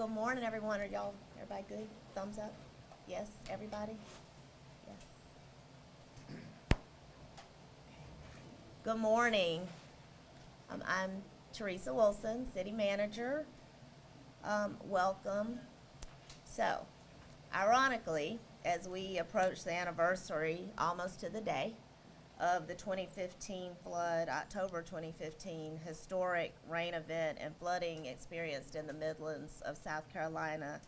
Good morning, everyone. Everybody good? Thumbs up? Yes, everybody? Yes. Good morning. I'm Teresa Wilson, City Manager. Welcome. So, ironically, as we approach the anniversary, almost to the day, of the 2015 flood, October 2015 historic rain event and flooding experienced in the Midlands of South Carolina,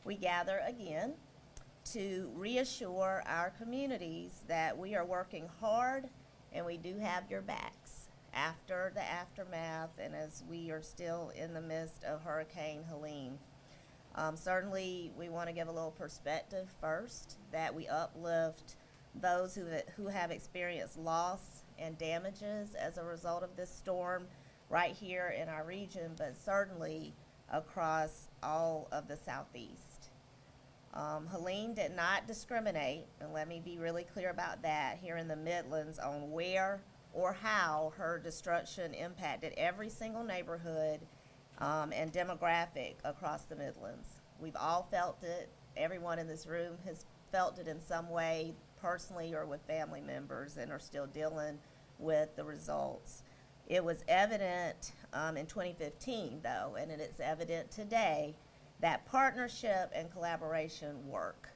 we gather again to reassure our communities that we are working hard and we do have your backs after the aftermath and as we are still in the midst of Hurricane Helene. Certainly, we want to give a little perspective first, that we uplift those who have experienced loss and damages as a result of this storm right here in our region, but certainly across all of the Southeast. Helene did not discriminate, and let me be really clear about that, here in the Midlands on where or how her destruction impacted every single neighborhood and demographic across the Midlands. We've all felt it. Everyone in this room has felt it in some way, personally or with family members, and are still dealing with the results. It was evident in 2015, though, and it is evident today, that partnership and collaboration work.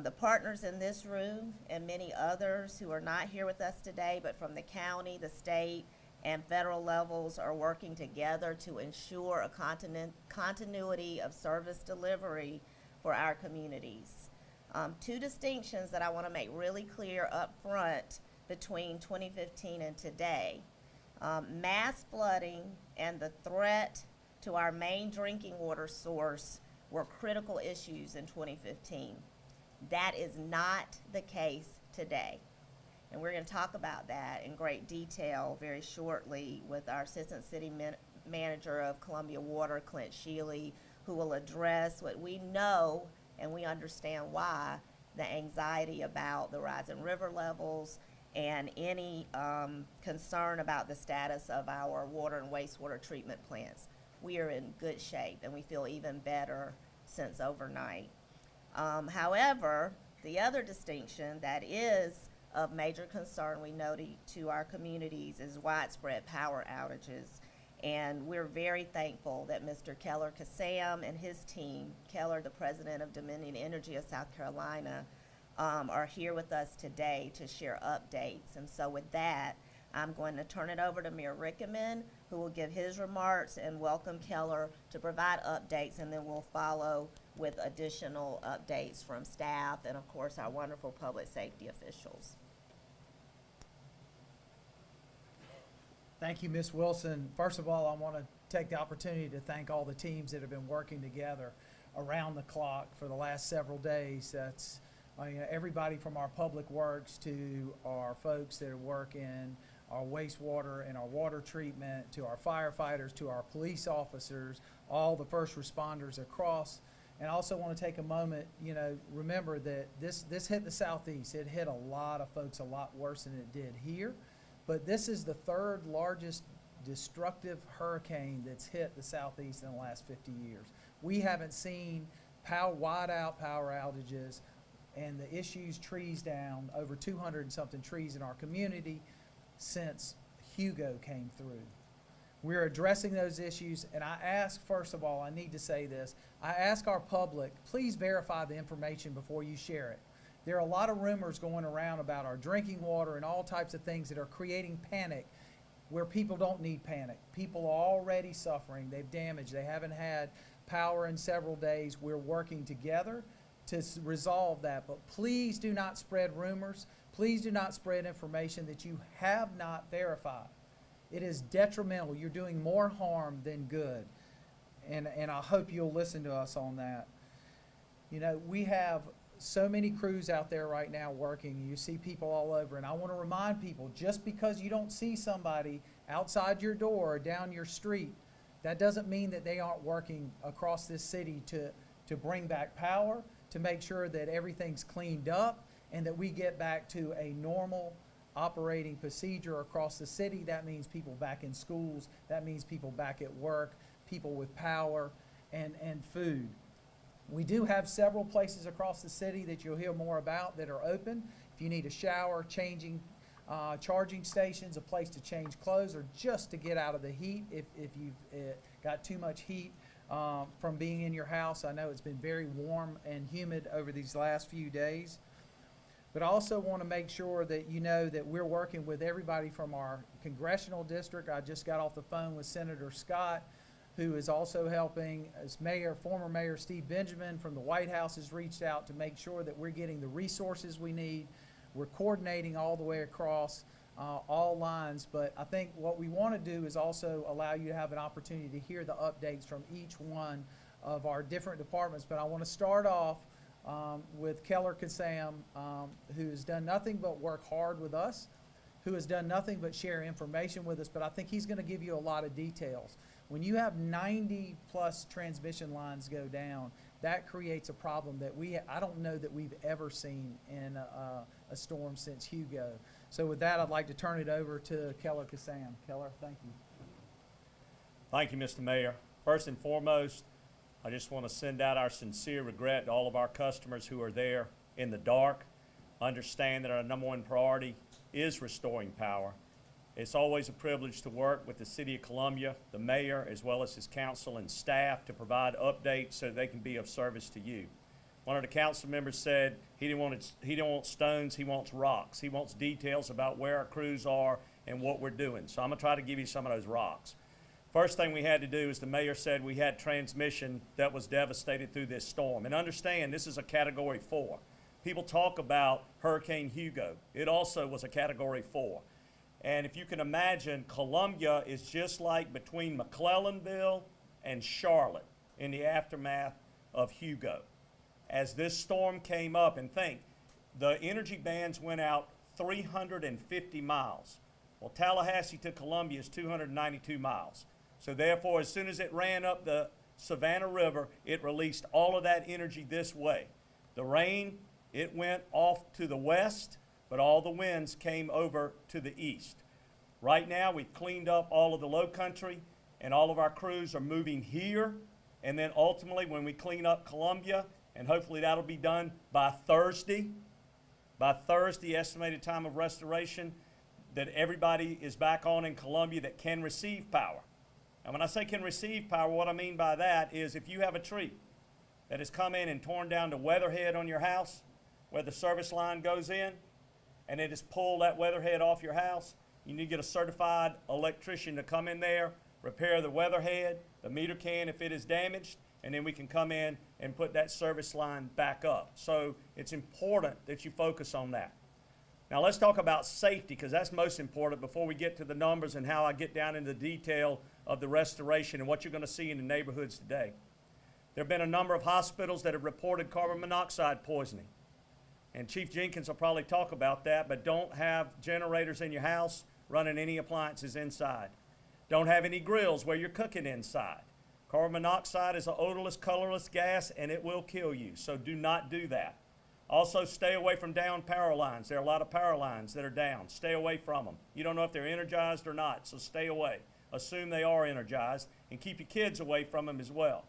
The partners in this room and many others who are not here with us today, but from the county, the state, and federal levels, are working together to ensure a continuity of service delivery for our communities. Two distinctions that I want to make really clear up front between 2015 and today. Mass flooding and the threat to our main drinking water source were critical issues in 2015. That is not the case today. And we're going to talk about that in great detail very shortly with our Assistant City Manager of Columbia Water, Clint Shealy, who will address what we know and we understand why, the anxiety about the rising river levels and any concern about the status of our water and wastewater treatment plants. We are in good shape and we feel even better since overnight. However, the other distinction that is of major concern we know to our communities is widespread power outages. And we're very thankful that Mr. Keller Kassam and his team, Keller, the president of Dominion Energy of South Carolina, are here with us today to share updates. And so with that, I'm going to turn it over to Mayor Rickaman, who will give his remarks and welcome Keller to provide updates, and then we'll follow with additional updates from staff and, of course, our wonderful public safety officials. Thank you, Ms. Wilson. First of all, I want to take the opportunity to thank all the teams that have been working together around the clock for the last several days. That's everybody from our public works to our folks that work in our wastewater and our water treatment, to our firefighters, to our police officers, all the first responders across. And I also want to take a moment, remember that this hit the Southeast. It hit a lot of folks a lot worse than it did here. But this is the third largest destructive hurricane that's hit the Southeast in the last 50 years. We haven't seen wide out power outages and the issues, trees down, over 200 and something trees in our community since Hugo came through. We're addressing those issues, and I ask, first of all, I need to say this, I ask our public, please verify the information before you share it. There are a lot of rumors going around about our drinking water and all types of things that are creating panic where people don't need panic. People are already suffering. They've damaged. They haven't had power in several days. We're working together to resolve that. But please do not spread rumors. Please do not spread information that you have not verified. It is detrimental. You're doing more harm than good. And I hope you'll listen to us on that. We have so many crews out there right now working. You see people all over, and I want to remind people, just because you don't see somebody outside your door or down your street, that doesn't mean that they aren't working across this city to bring back power, to make sure that everything's cleaned up and that we get back to a normal operating procedure across the city. That means people back in schools, that means people back at work, people with power. and food. We do have several places across the city that you'll hear more about that are open. If you need a shower, charging stations, a place to change clothes, or just to get out of the heat if you've got too much heat from being in your house. I know it's been very warm and humid over these last few days. But I also want to make sure that you know that we're working with everybody from our congressional district. I just got off the phone with Senator Scott, who is also helping, as former Mayor Steve Benjamin from the White House has reached out to make sure that we're getting the resources we need. We're coordinating all the way across all lines, but I think what we want to do is also allow you to have an opportunity to hear the updates from each one of our different departments. But I want to start off with Keller Kassam, who has done nothing but work hard with us, who has done nothing but share information with us, but I think he's going to give you a lot of details. When you have 90 plus transmission lines go down, that creates a problem that I don't know that we've ever seen in a storm since Hugo. So with that, I'd like to turn it over to Keller Kassam. Keller, thank you. Thank you, Mr. Mayor. First and foremost, I just want to send out our sincere regret to all of our customers who are there in the dark. Understand that our number one priority is restoring power. It's always a privilege to work with the City of Columbia, the mayor, as well as his council and staff to provide updates so they can be of service to you. One of the council members said he didn't want stones, he wants rocks. He wants details about where our crews are and what we're doing. So I'm going to try to give you some of those rocks. First thing we had to do is the mayor said we had transmission that was devastated through this storm. And understand, this is a Category 4. People talk about Hurricane Hugo. It also was a Category 4. And if you can imagine, Columbia is just like between McClellanville and Charlotte in the aftermath of Hugo. As this storm came up, and think, the energy bands went out 350 miles. Well, Tallahassee to Columbia is 292 miles. So therefore, as soon as it ran up the Savannah River, it released all of that energy this way. The rain, it went off to the west, but all the winds came over to the east. Right now, we've cleaned up all of the low country, and all of our crews are moving here. And then ultimately, when we clean up Columbia, and hopefully that'll be done by Thursday, estimated time of restoration, that everybody is back on in Columbia that can receive power. And when I say can receive power, what I mean by that is if you have a tree that has come in and torn down the weatherhead on your house, where the service line goes in, and it has pulled that weatherhead off your house, you need to get a certified electrician to come in there, repair the weatherhead, the meter can if it is damaged, and then we can come in and put that service line back up. So it's important that you focus on that. Now let's talk about safety, because that's most important before we get to the numbers and how I get down into the detail of the restoration and what you're going to see in the neighborhoods today. There have been a number of hospitals that have reported carbon monoxide poisoning. And Chief Jenkins will probably talk about that, but don't have generators in your house running any appliances inside. Don't have any grills where you're cooking inside. Carbon monoxide is an odorless, colorless gas, and it will kill you, so do not do that. Also, stay away from down power lines. There are a lot of power lines that are down. Stay away from them. You don't know if they're energized or not, so stay away. Assume they are energized, and keep your kids away from them as well.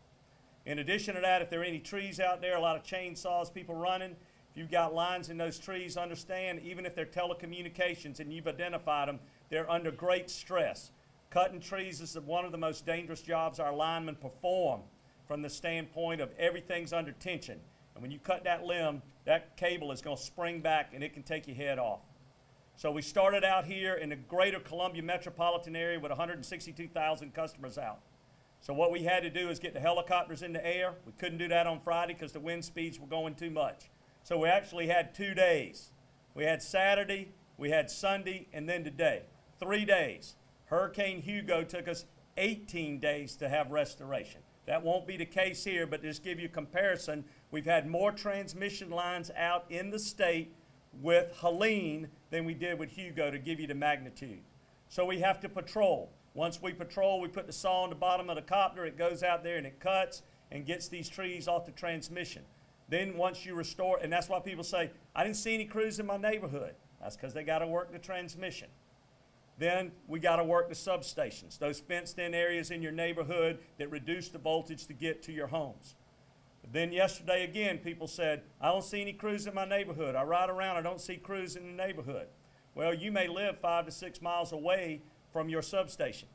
In addition to that, if there are any trees out there, a lot of chainsaws, people running, if you've got lines in those trees, understand, even if they're telecommunications and you've identified them, they're under great stress. Cutting trees is one of the most dangerous jobs our linemen perform from the standpoint of everything's under tension. And when you cut that limb, that cable is going to spring back and it can take your head off. So we started out here in the greater Columbia metropolitan area with 162,000 customers out. So what we had to do is get the helicopters in the air. We couldn't do that on Friday because the wind speeds were going too much. So we actually had 2 days. We had Saturday, we had Sunday, and then today. 3 days. Hurricane Hugo took us 18 days to have restoration. That won't be the case here, but just give you a comparison. We've had more transmission lines out in the state with Helene than we did with Hugo, to give you the magnitude. So we have to patrol. Once we patrol, we put the saw on the bottom of the copter. It goes out there and it cuts and gets these trees off the transmission. Then once you restore, and that's why people say, I didn't see any crews in my neighborhood. That's because they got to work the transmission. Then we got to work the substations, those fenced-in areas in your neighborhood that reduce the voltage to get to your homes. Then yesterday again, people said, I don't see any crews in my neighborhood. I ride around, I don't see crews in the neighborhood. Well, you may live 5 to 6 miles away from your substation.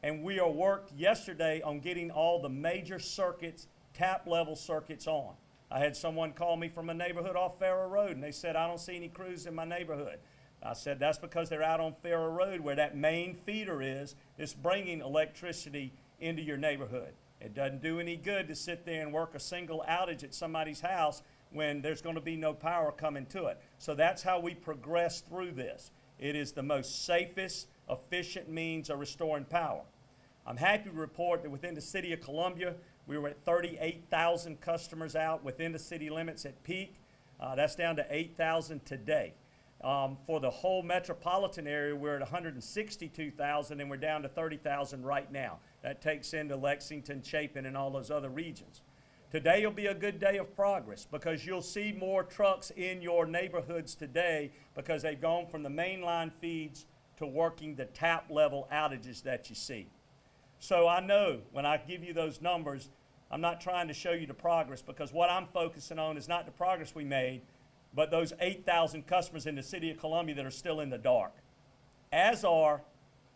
And we are worked yesterday on getting all the major circuits, tap level circuits on. I had someone call me from a neighborhood off Farrer Road, and they said, I don't see any crews in my neighborhood. I said, that's because they're out on Farrer Road where that main feeder is. It's bringing electricity into your neighborhood. It doesn't do any good to sit there and work a single outage at somebody's house when there's going to be no power coming to it. So that's how we progress through this. It is the most safest, efficient means of restoring power. I'm happy to report that within the city of Columbia, we were at 38,000 customers out within the city limits at peak. That's down to 8,000 today. For the whole metropolitan area, we're at 162,000 and we're down to 30,000 right now. That takes into Lexington, Chapin, and all those other regions. Today will be a good day of progress because you'll see more trucks in your neighborhoods today because they've gone from the mainline feeds to working the tap level outages that you see. So I know when I give you those numbers, I'm not trying to show you the progress because what I'm focusing on is not the progress we made, but those 8,000 customers in the city of Columbia that are still in the dark, as are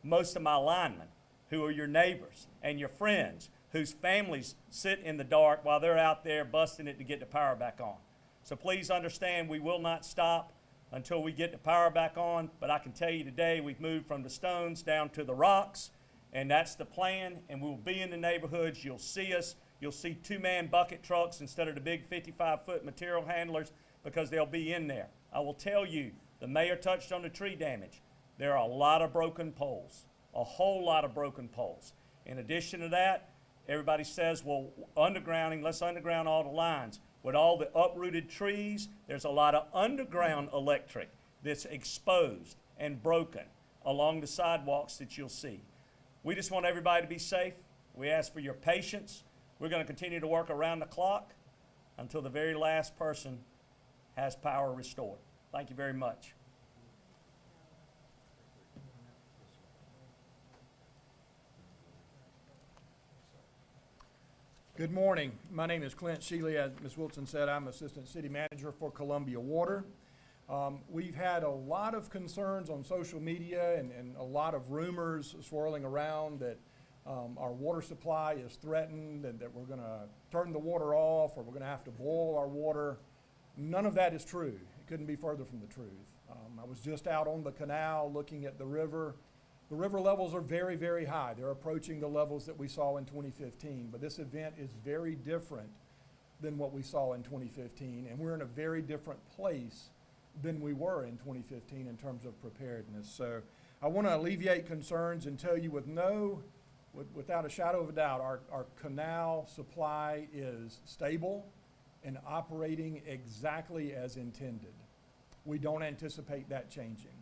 most of my linemen who are your neighbors and your friends whose families sit in the dark while they're out there busting it to get the power back on. So please understand we will not stop until we get the power back on, but I can tell you today we've moved from the stones down to the rocks, and that's the plan, and we will be in the neighborhoods. You'll see us. You'll see 2-man bucket trucks instead of the big 55-foot material handlers because they'll be in there. I will tell you, the mayor touched on the tree damage. There are a lot of broken poles, a whole lot of broken poles. In addition to that, everybody says, well, undergrounding, let's underground all the lines. With all the uprooted trees, there's a lot of underground electric that's exposed and broken along the sidewalks that you'll see. We just want everybody to be safe. We ask for your patience. We're going to continue to work around the clock until the very last person has power restored. Thank you very much. Good morning. My name is Clint Shealy. As Ms. Wilson said, I'm Assistant City Manager for Columbia Water. We've had a lot of concerns on social media and a lot of rumors swirling around that our water supply is threatened and that we're going to turn the water off or we're going to have to boil our water. None of that is true. It couldn't be further from the truth. I was just out on the canal looking at the river. The river levels are very, very high. They're approaching the levels that we saw in 2015, but this event is very different than what we saw in 2015, and we're in a very different place than we were in 2015 in terms of preparedness. So I want to alleviate concerns and tell you without a shadow of a doubt, our canal supply is stable and operating exactly as intended. We don't anticipate that changing.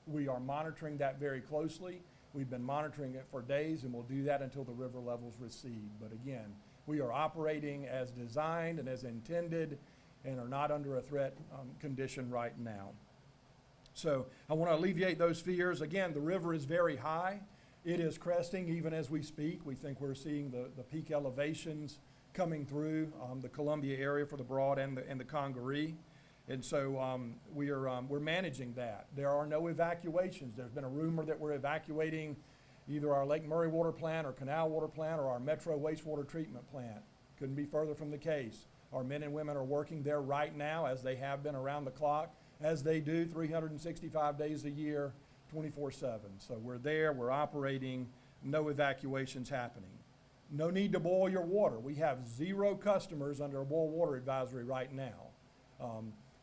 We are monitoring that very closely. We've been monitoring it for days, and we'll do that until the river levels recede. But again, we are operating as designed and as intended and are not under a threat condition right now. So I want to alleviate those fears. Again, the river is very high. It is cresting even as we speak. We think we're seeing the peak elevations coming through the Columbia area for the Broad and the Congaree. And so we're managing that. There are no evacuations. There's been a rumor that we're evacuating either our Lake Murray water plant or Canal water plant or our Metro wastewater treatment plant. Couldn't be further from the case. Our men and women are working there right now, as they have been around the clock, as they do 365 days a year, 24/7. So we're there, we're operating, no evacuations happening. No need to boil your water. We have 0 customers under a boil water advisory right now.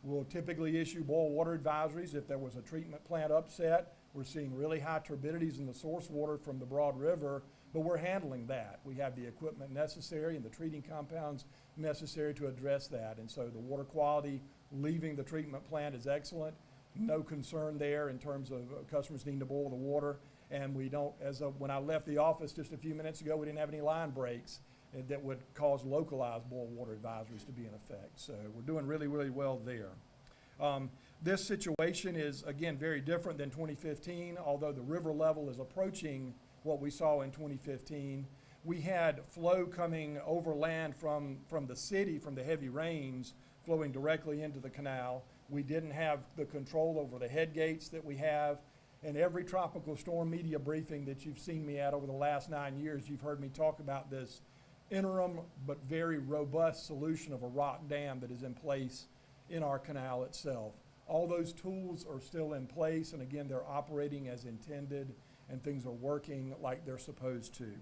We'll typically issue boil water advisories if there was a treatment plant upset. We're seeing really high turbidities in the source water from the Broad River, but we're handling that. We have the equipment necessary and the treating compounds necessary to address that. And so the water quality leaving the treatment plant is excellent. No concern there in terms of customers needing to boil the water. And we don't, when I left the office just a few minutes ago, we didn't have any line breaks that would cause localized boil water advisories to be in effect. So we're doing really, really well there. This situation is, again, very different than 2015, although the river level is approaching what we saw in 2015. We had flow coming overland from the city, from the heavy rains, flowing directly into the canal. We didn't have the control over the head gates that we have. And every tropical storm media briefing that you've seen me at over the last 9 years, you've heard me talk about this interim but very robust solution of a rock dam that is in place in our canal itself. All those tools are still in place, and again, they're operating as intended, and things are working like they're supposed to.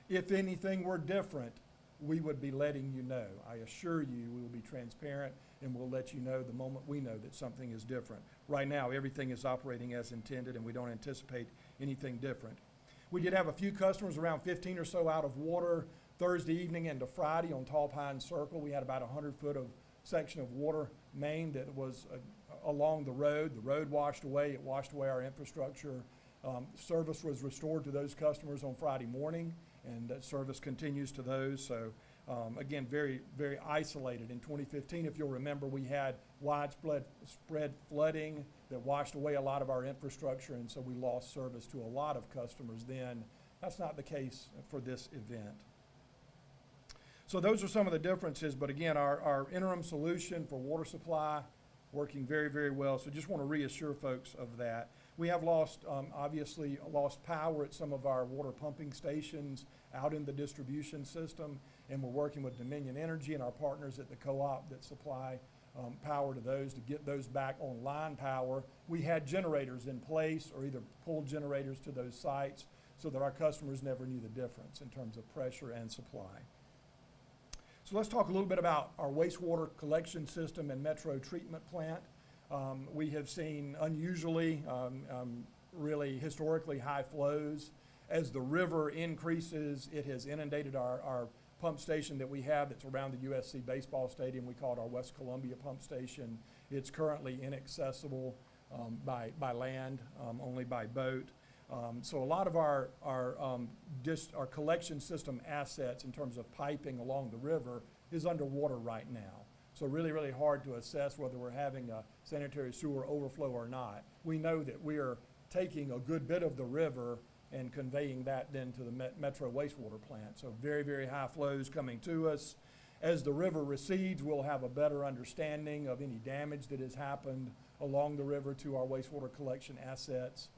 If anything were different, we would be letting you know. I assure you, we will be transparent, and we'll let you know the moment we know that something is different. Right now, everything is operating as intended, and we don't anticipate anything different. We did have a few customers, around 15 or so, out of water Thursday evening into Friday on Tall Pine Circle. We had about 100 foot of section of water main that was along the road. The road washed away. It washed away our infrastructure. Service was restored to those customers on Friday morning, and that service continues to those. So again, very, very isolated. In 2015, if you'll remember, we had widespread flooding that washed away a lot of our infrastructure, and so we lost service to a lot of customers then. That's not the case for this event. So those are some of the differences, but again, our interim solution for water supply working very, very well. So just want to reassure folks of that. We have obviously lost power at some of our water pumping stations out in the distribution system, and we're working with Dominion Energy and our partners at the co-op that supply power to those to get those back online power. We had generators in place, or either pulled generators to those sites, so that our customers never knew the difference in terms of pressure and supply. So let's talk a little bit about our wastewater collection system and metro treatment plant. We have seen unusually, really historically high flows. As the river increases, it has inundated our pump station that we have that's around the USC baseball stadium. We call it our West Columbia pump station. It's currently inaccessible by land, only by boat. So a lot of our collection system assets in terms of piping along the river is underwater right now. So really, really hard to assess whether we're having a sanitary sewer overflow or not. We know that we are taking a good bit of the river and conveying that then to the Metro wastewater plant. So very, very high flows coming to us. As the river recedes, we'll have a better understanding of any damage that has happened along the river to our wastewater collection assets.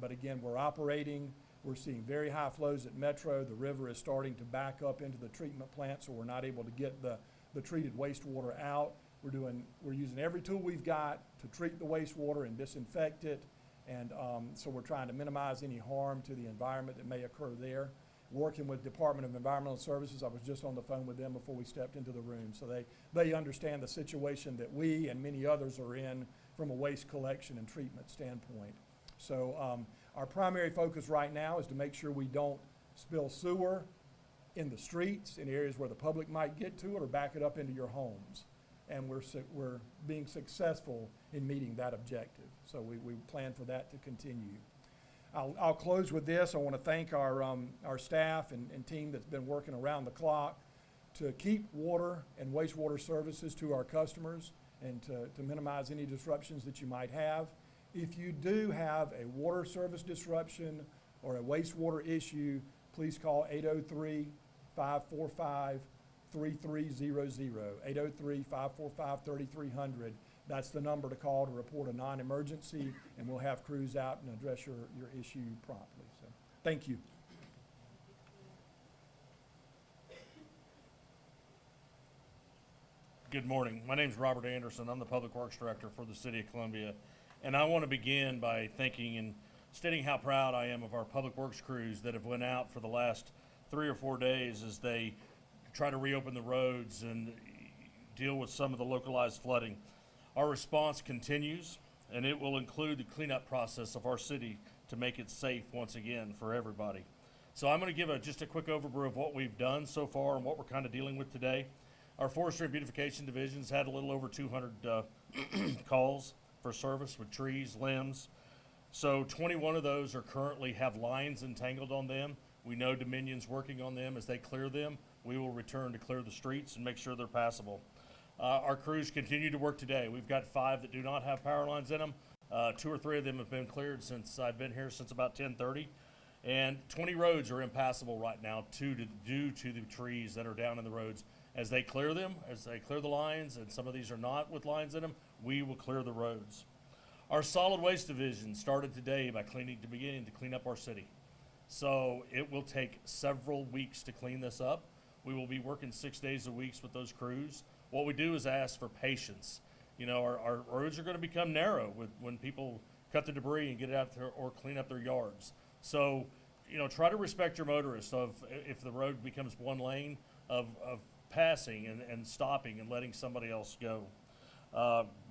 But again, we're operating. We're seeing very high flows at Metro. The river is starting to back up into the treatment plant, so we're not able to get the treated wastewater out. We're using every tool we've got to treat the wastewater and disinfect it. And so we're trying to minimize any harm to the environment that may occur there. Working with Department of Environmental Services, I was just on the phone with them before we stepped into the room. So they understand the situation that we and many others are in from a waste collection and treatment standpoint. So our primary focus right now is to make sure we don't spill sewer in the streets, in areas where the public might get to it, or back it up into your homes. And we're being successful in meeting that objective. So we plan for that to continue. I'll close with this. I want to thank our staff and team that's been working around the clock to keep water and wastewater services to our customers and to minimize any disruptions that you might have. If you do have a water service disruption or a wastewater issue, please call 803-545-3300, 803-545-3300. That's the number to call to report a non-emergency, and we'll have crews out and address your issue promptly. So, thank you. Good morning. My name is Robert Anderson. I'm the Public Works Director for the City of Columbia. And I want to begin by thanking and stating how proud I am of our Public Works crews that have went out for the last 3 or 4 days as they try to reopen the roads and deal with some of the localized flooding. Our response continues, and it will include the cleanup process of our city to make it safe once again for everybody. So I'm going to give just a quick overview of what we've done so far and what we're kind of dealing with today. Our Forestry and Beautification Division's had a little over 200 calls for service with trees, limbs. So 21 of those currently have lines entangled on them. We know Dominion's working on them. As they clear them, we will return to clear the streets and make sure they're passable. Our crews continue to work today. We've got 5 that do not have power lines in them. 2 or 3 of them have been cleared since I've been here since about 10:30. And 20 roads are impassable right now due to the trees that are down in the roads. As they clear them, as they clear the lines, and some of these are not with lines in them, we will clear the roads. Our solid waste division started today by beginning to clean up our city. So it will take several weeks to clean this up. We will be working 6 days a week with those crews. What we do is ask for patience. You know, our roads are going to become narrow when people cut the debris and get it out there or clean up their yards. So, you know, try to respect your motorists. If the road becomes one lane of passing and stopping and letting somebody else go.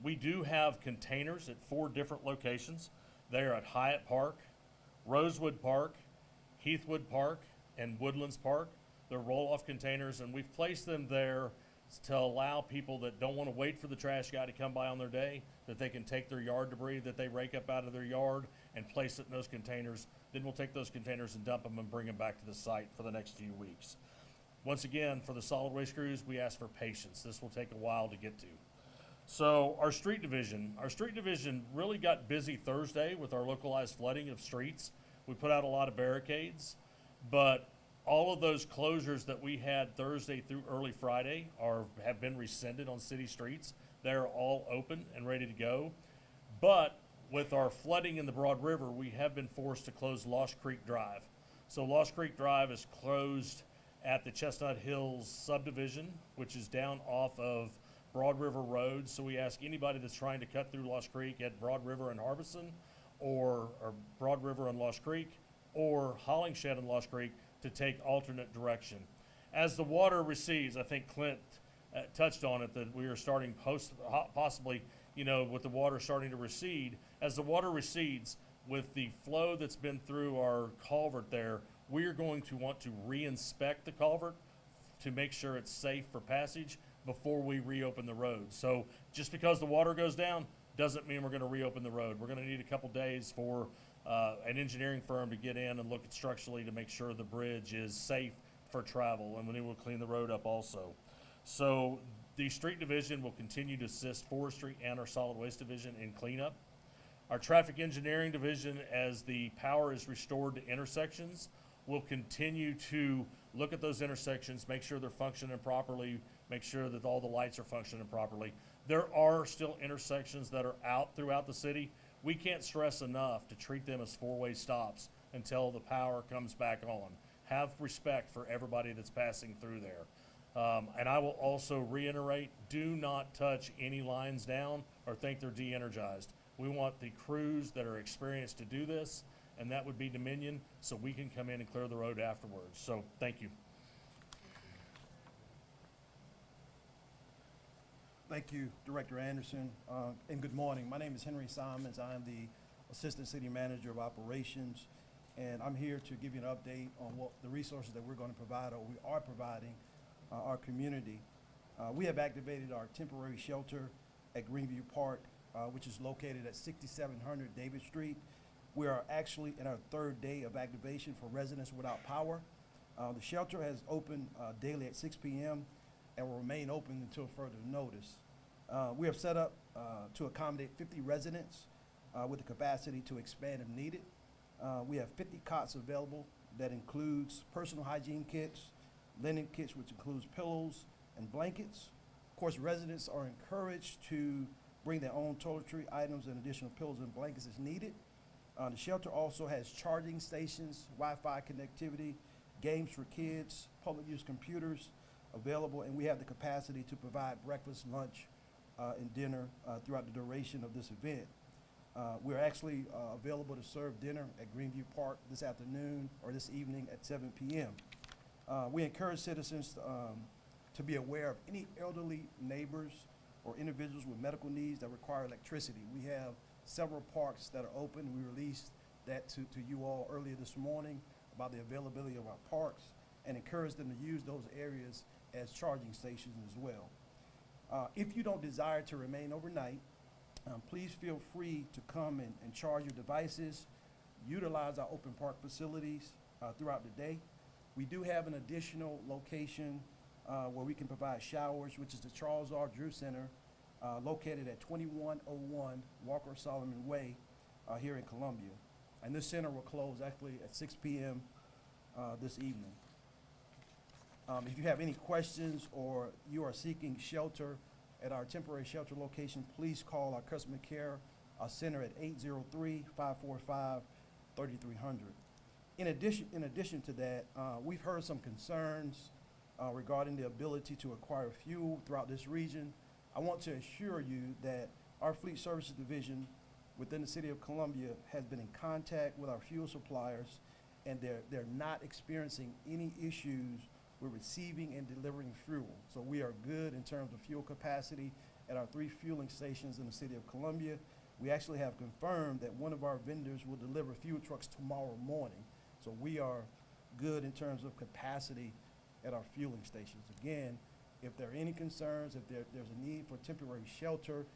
We do have containers at 4 different locations. They are at Hyatt Park, Rosewood Park, Heathwood Park, and Woodlands Park. They're roll-off containers, and we've placed them there to allow people that don't want to wait for the trash guy to come by on their day, that they can take their yard debris that they rake up out of their yard and place it in those containers. Then we'll take those containers and dump them and bring them back to the site for the next few weeks. Once again, for the solid waste crews, we ask for patience. This will take a while to get to. So our street division really got busy Thursday with our localized flooding of streets. We put out a lot of barricades, but all of those closures that we had Thursday through early Friday have been rescinded on city streets. They're all open and ready to go. But with our flooding in the Broad River, we have been forced to close Lost Creek Drive. So Lost Creek Drive is closed at the Chestnut Hills subdivision, which is down off of Broad River Road. So we ask anybody that's trying to cut through Lost Creek at Broad River and Harbison, or Broad River and Lost Creek, or Hollingshed and Lost Creek, to take alternate direction. As the water recedes, I think Clint touched on it, that we are starting possibly, you know, with the water starting to recede. As the water recedes, with the flow that's been through our culvert there, we are going to want to re-inspect the culvert to make sure it's safe for passage before we reopen the road. So just because the water goes down doesn't mean we're going to reopen the road. We're going to need a couple days for an engineering firm to get in and look at structurally to make sure the bridge is safe for travel, and then we'll clean the road up also. So the street division will continue to assist forestry and our solid waste division in cleanup. Our traffic engineering division, as the power is restored to intersections, will continue to look at those intersections, make sure they're functioning properly, make sure that all the lights are functioning properly. There are still intersections that are out throughout the city. We can't stress enough to treat them as 4-way stops until the power comes back on. Have respect for everybody that's passing through there. And I will also reiterate, do not touch any lines down or think they're de-energized. We want the crews that are experienced to do this, and that would be Dominion, so we can come in and clear the road afterwards. So thank you. Thank you, Director Anderson, and good morning. My name is Henry Simons. I am the Assistant City Manager of Operations, and I'm here to give you an update on what the resources that we're going to provide, or we are providing our community. We have activated our temporary shelter at Greenview Park, which is located at 6700 David Street. We are actually in our 3rd day of activation for residents without power. The shelter has opened daily at 6 p.m. and will remain open until further notice. We have set up to accommodate 50 residents with the capacity to expand if needed. We have 50 cots available. That includes personal hygiene kits, linen kits, which includes pillows and blankets. Of course, residents are encouraged to bring their own toiletry items and additional pillows and blankets as needed. The shelter also has charging stations, Wi-Fi connectivity, games for kids, public use computers available, and we have the capacity to provide breakfast, lunch, and dinner throughout the duration of this event. We're actually available to serve dinner at Greenview Park this afternoon or this evening at 7 p.m. We encourage citizens to be aware of any elderly neighbors or individuals with medical needs that require electricity. We have several parks that are open. We released that to you all earlier this morning about the availability of our parks, and encourage them to use those areas as charging stations as well. If you don't desire to remain overnight, please feel free to come and charge your devices, utilize our open park facilities throughout the day. We do have an additional location where we can provide showers, which is the Charles R. Drew Center, located at 2101 Walker Solomon Way here in Columbia. And this center will close actually at 6 p.m. This evening. If you have any questions or you are seeking shelter at our temporary shelter location, please call our customer care center at 803-545-3300. In addition to that, we've heard some concerns regarding the ability to acquire fuel throughout this region. I want to assure you that our Fleet Services Division within the City of Columbia has been in contact with our fuel suppliers, and they're not experiencing any issues with receiving and delivering fuel. So we are good in terms of fuel capacity at our 3 fueling stations in the City of Columbia. We actually have confirmed that one of our vendors will deliver fuel trucks tomorrow morning. So we are good in terms of capacity at our fueling stations. Again, if there are any concerns, if there's a need for temporary shelter,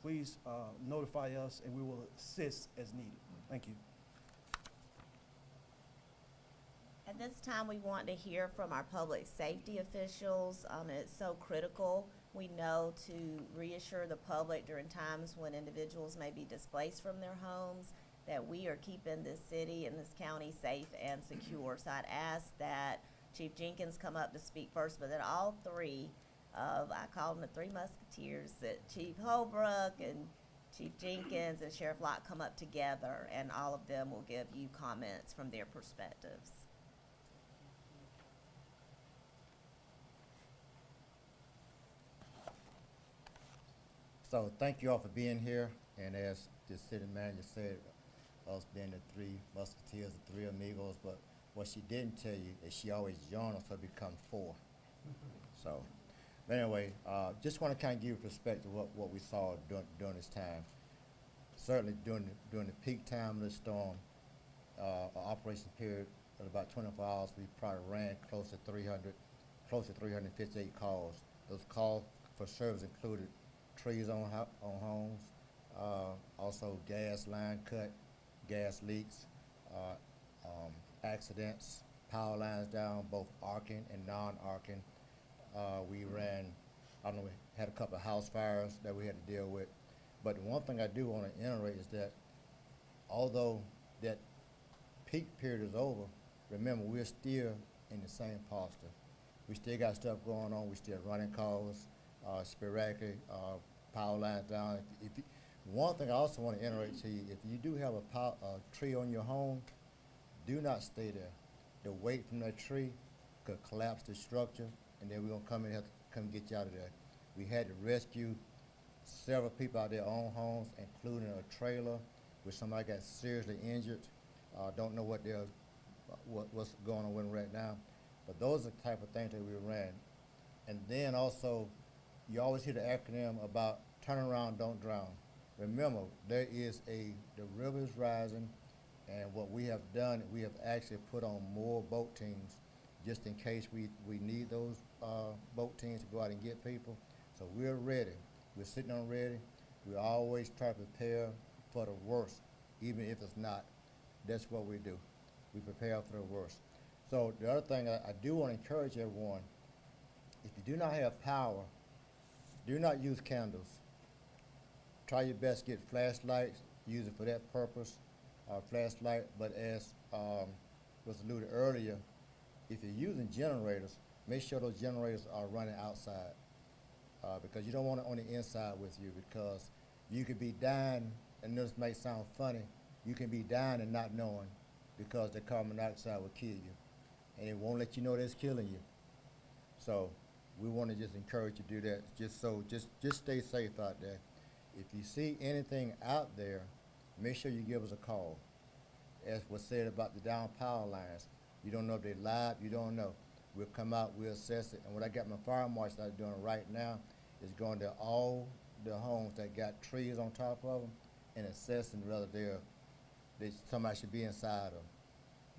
please notify us and we will assist as needed. Thank you. At this time, we want to hear from our public safety officials. It's so critical, we know, to reassure the public during times when individuals may be displaced from their homes, that we are keeping this city and this county safe and secure. So I'd ask that Chief Jenkins come up to speak first, but that all three I call them the 3 Musketeers, that Chief Holbrook and Chief Jenkins and Sheriff Locke come up together, and all of them will give you comments from their perspectives. So thank you all for being here, and as the city manager said, us being the 3 Musketeers, the 3 amigos, but what she didn't tell you is she always joined us to become 4. So, but anyway, just want to kind of give you perspective of what we saw during this time. Certainly during the peak time of the storm, operation period of about 24 hours, we probably ran close to 358 calls. Those calls for service included trees on homes, also gas line cut, gas leaks, accidents, power lines down, both arcing and non-arcing. We ran, I don't know, we had a couple of house fires that we had to deal with. But the one thing I do want to iterate is that although that peak period is over, remember, we're still in the same posture. We still got stuff going on. We still running calls, sporadically, power lines down. One thing I also want to iterate to you, if you do have a tree on your home, do not stay there. The weight from that tree could collapse the structure, and then we're going to come in and have to come get you out of there. We had to rescue several people out of their own homes, including a trailer where somebody got seriously injured. Don't know what's going on with them right now. But those are the type of things that we ran. And then also, you always hear the acronym about turn around, don't drown. Remember, the river is rising, and what we have done, we have actually put on more boat teams just in case we need those boat teams to go out and get people. So we're ready. We're sitting on ready. We always try to prepare for the worst, even if it's not. That's what we do. We prepare for the worst. So the other thing I do want to encourage everyone, if you do not have power, do not use candles. Try your best to get flashlights, use it for that purpose, flashlight. But as was alluded earlier, if you're using generators, make sure those generators are running outside, because you don't want it on the inside with you, because you could be dying, and this may sound funny, you can be dying and not knowing, because the carbon dioxide will kill you, and it won't let you know that it's killing you. So we want to just encourage you to do that. Just stay safe out there. If you see anything out there, make sure you give us a call. As was said about the down power lines, you don't know if they're live, you don't know. We'll come out, we'll assess it. And what I got my fire marshal out doing right now is going to all the homes that got trees on top of them and assessing whether somebody should be inside them.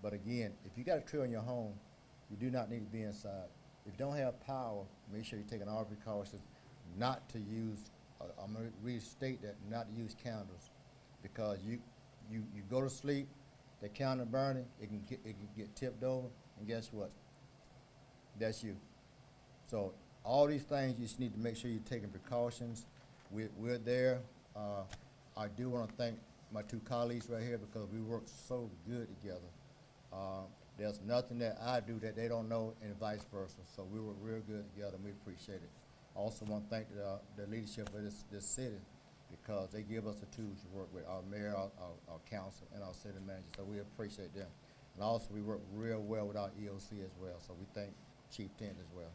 But again, if you got a tree on your home, you do not need to be inside. If you don't have power, make sure you take all precautions not to use, I'm going to restate that, not to use candles, because you go to sleep, the candle burning, it can get tipped over, and guess what? That's you. So all these things, you just need to make sure you're taking precautions. We're there. I do want to thank my two colleagues right here because we work so good together. There's nothing that I do that they don't know and vice versa. So we work real good together and we appreciate it. I also want to thank the leadership of this city because they give us the tools to work with, our mayor, our council, and our city manager. So we appreciate them. And also we work real well with our EOC as well. So we thank Chief Tent as well.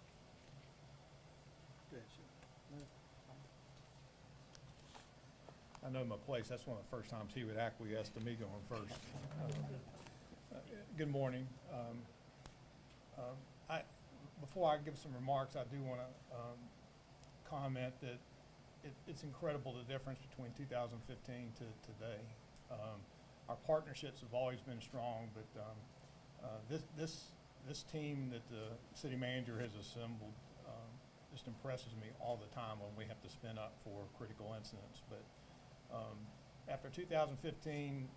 I know my place, that's one of the first times he would acquiesce to me going first. Good morning. Before I give some remarks, I do want to comment that it's incredible the difference between 2015 to today. Our partnerships have always been strong, but this team that the city manager has assembled just impresses me all the time when we have to spin up for critical incidents. But after 2015,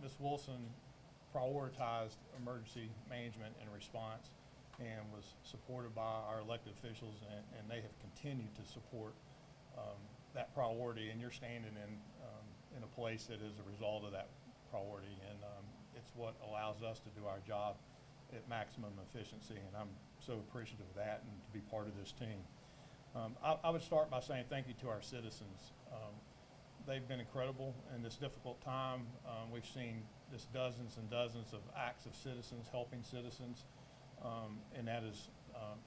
Ms. Wilson prioritized emergency management and response and was supported by our elected officials, and they have continued to support that priority, and you're standing in a place that is a result of that priority, and it's what allows us to do our job at maximum efficiency, and I'm so appreciative of that and to be part of this team. I would start by saying thank you to our citizens. They've been incredible in this difficult time. We've seen just dozens and dozens of acts of citizens helping citizens, and that is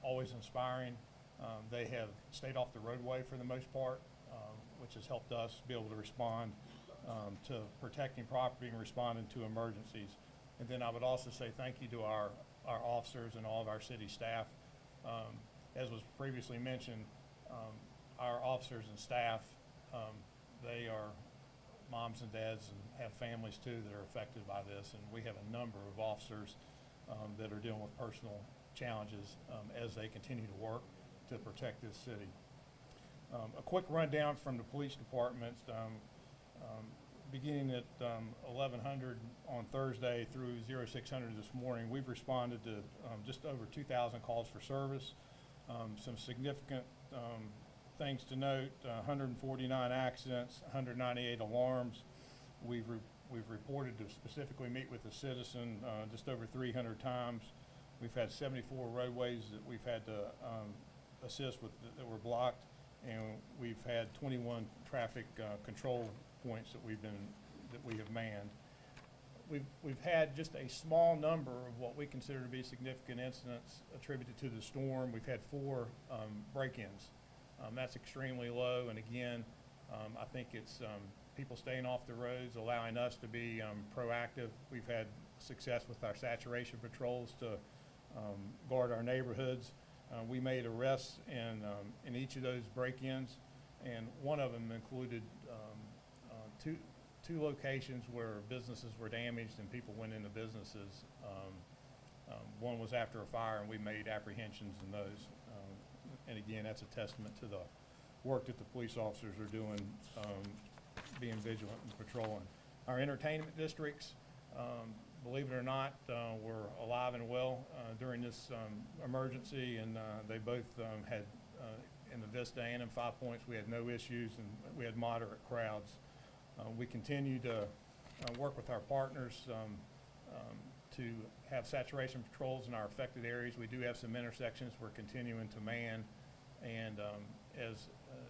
always inspiring. They have stayed off the roadway for the most part, which has helped us be able to respond to protecting property and responding to emergencies. And then I would also say thank you to our officers and all of our city staff. As was previously mentioned, our officers and staff, they are moms and dads and have families too that are affected by this, and we have a number of officers that are dealing with personal challenges as they continue to work to protect this city. A quick rundown from the police department. Beginning at 1100 on Thursday through 0600 this morning, we've responded to just over 2,000 calls for service. Some significant things to note: 149 accidents, 198 alarms. We've reported to specifically meet with the citizen just over 300 times. We've had 74 roadways that we've had to assist with that were blocked, and we've had 21 traffic control points that we have manned. We've had just a small number of what we consider to be significant incidents attributed to the storm. We've had 4 break-ins. That's extremely low, and again, I think it's people staying off the roads, allowing us to be proactive. We've had success with our saturation patrols to guard our neighborhoods. We made arrests in each of those break-ins, and one of them included two locations where businesses were damaged and people went into businesses. One was after a fire, and we made apprehensions in those. And again, that's a testament to the work that the police officers are doing, being vigilant and patrolling. Our entertainment districts, believe it or not, were alive and well during this emergency, and they both had, in the Vista and in 5 Points, we had no issues, and we had moderate crowds. We continue to work with our partners to have saturation patrols in our affected areas. We do have some intersections we're continuing to man, and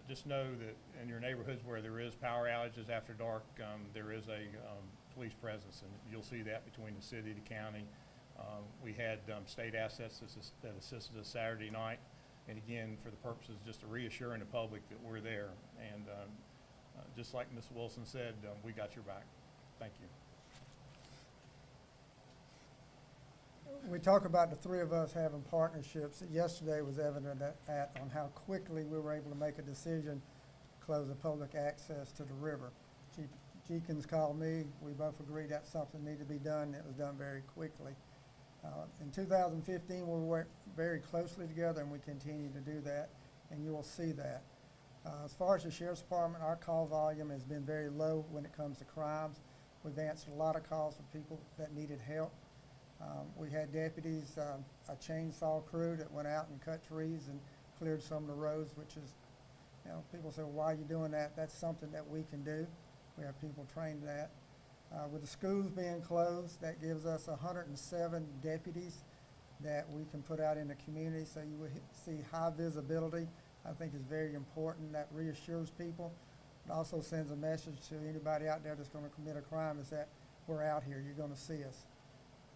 just know that in your neighborhoods where there is power outages after dark, there is a police presence, and you'll see that between the city, the county. We had state assets that assisted us Saturday night, and again, for the purposes just of reassuring the public that we're there. And just like Ms. Wilson said, we got your back. Thank you. We talk about the three of us having partnerships. Yesterday was evident on how quickly we were able to make a decision to close the public access to the river. Chief Jenkins called me. We both agreed that something needed to be done. It was done very quickly. In 2015, we worked very closely together, and we continue to do that, and you will see that. As far as the Sheriff's Department, our call volume has been very low when it comes to crimes. We've answered a lot of calls from people that needed help. We had deputies, a chainsaw crew that went out and cut trees and cleared some of the roads, which is, people say, well, why are you doing that? That's something that we can do. We have people trained that. With the schools being closed, that gives us 107 deputies that we can put out in the community, so you will see high visibility. I think is very important. That reassures people. It also sends a message to anybody out there that's going to commit a crime is that we're out here. You're going to see us.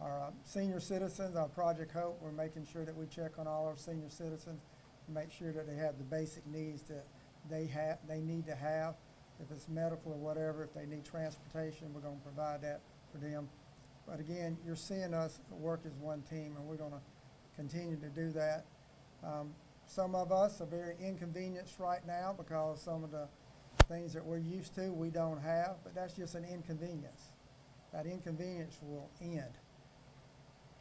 Our senior citizens, our Project Hope, we're making sure that we check on all our senior citizens, make sure that they have the basic needs that they need to have. If it's medical or whatever, if they need transportation, we're going to provide that for them. But again, you're seeing us work as one team, and we're going to continue to do that. Some of us are very inconvenienced right now because some of the things that we're used to we don't have, but that's just an inconvenience. That inconvenience will end.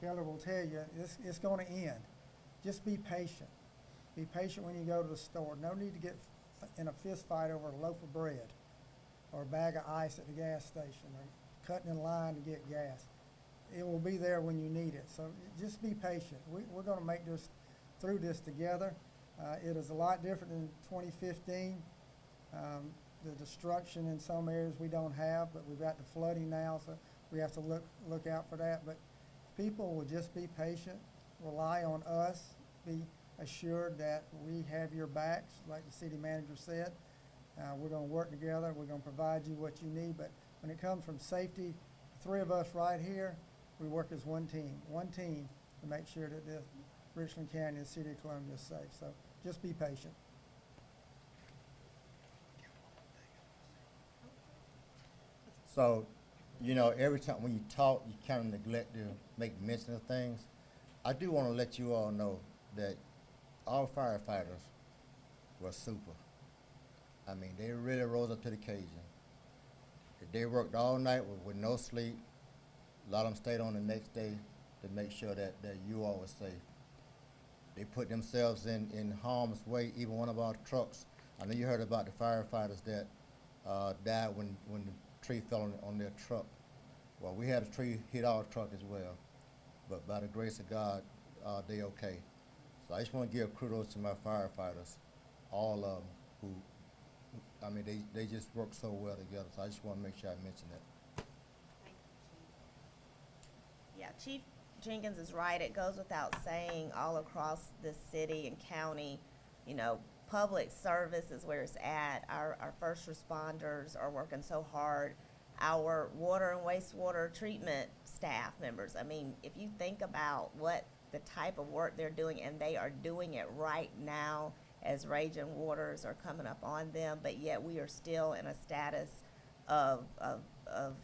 Keller will tell you it's going to end. Just be patient. Be patient when you go to the store. No need to get in a fist fight over a loaf of bread or a bag of ice at the gas station or cutting in line to get gas. It will be there when you need it. So just be patient. We're going to make this through this together. It is a lot different than 2015. The destruction in some areas we don't have, but we've got the flooding now, so we have to look out for that. But people will just be patient, rely on us, be assured that we have your backs, like the city manager said. We're going to work together. We're going to provide you what you need. But when it comes from safety, the three of us right here, we work as one team to make sure that the Richland County and the city of Columbia is safe. So just be patient. So, every time when you talk, you kind of neglect to make mention of things. I do want to let you all know that our firefighters were super. I mean, they really rose up to the occasion. They worked all night with no sleep. A lot of them stayed on the next day to make sure that you all were safe. They put themselves in harm's way. Even one of our trucks, I know you heard about the firefighters that died when the tree fell on their truck. Well, we had a tree hit our truck as well, but by the grace of God, they okay. So I just want to give kudos to my firefighters, all of them they just work so well together. So I just want to make sure I mention that. Yeah, Chief Jenkins is right. It goes without saying all across this city and county, public service is where it's at. Our first responders are working so hard. Our water and wastewater treatment staff members, I mean, if you think about what the type of work they're doing, and they are doing it right now as raging waters are coming up on them, but yet we are still in a status of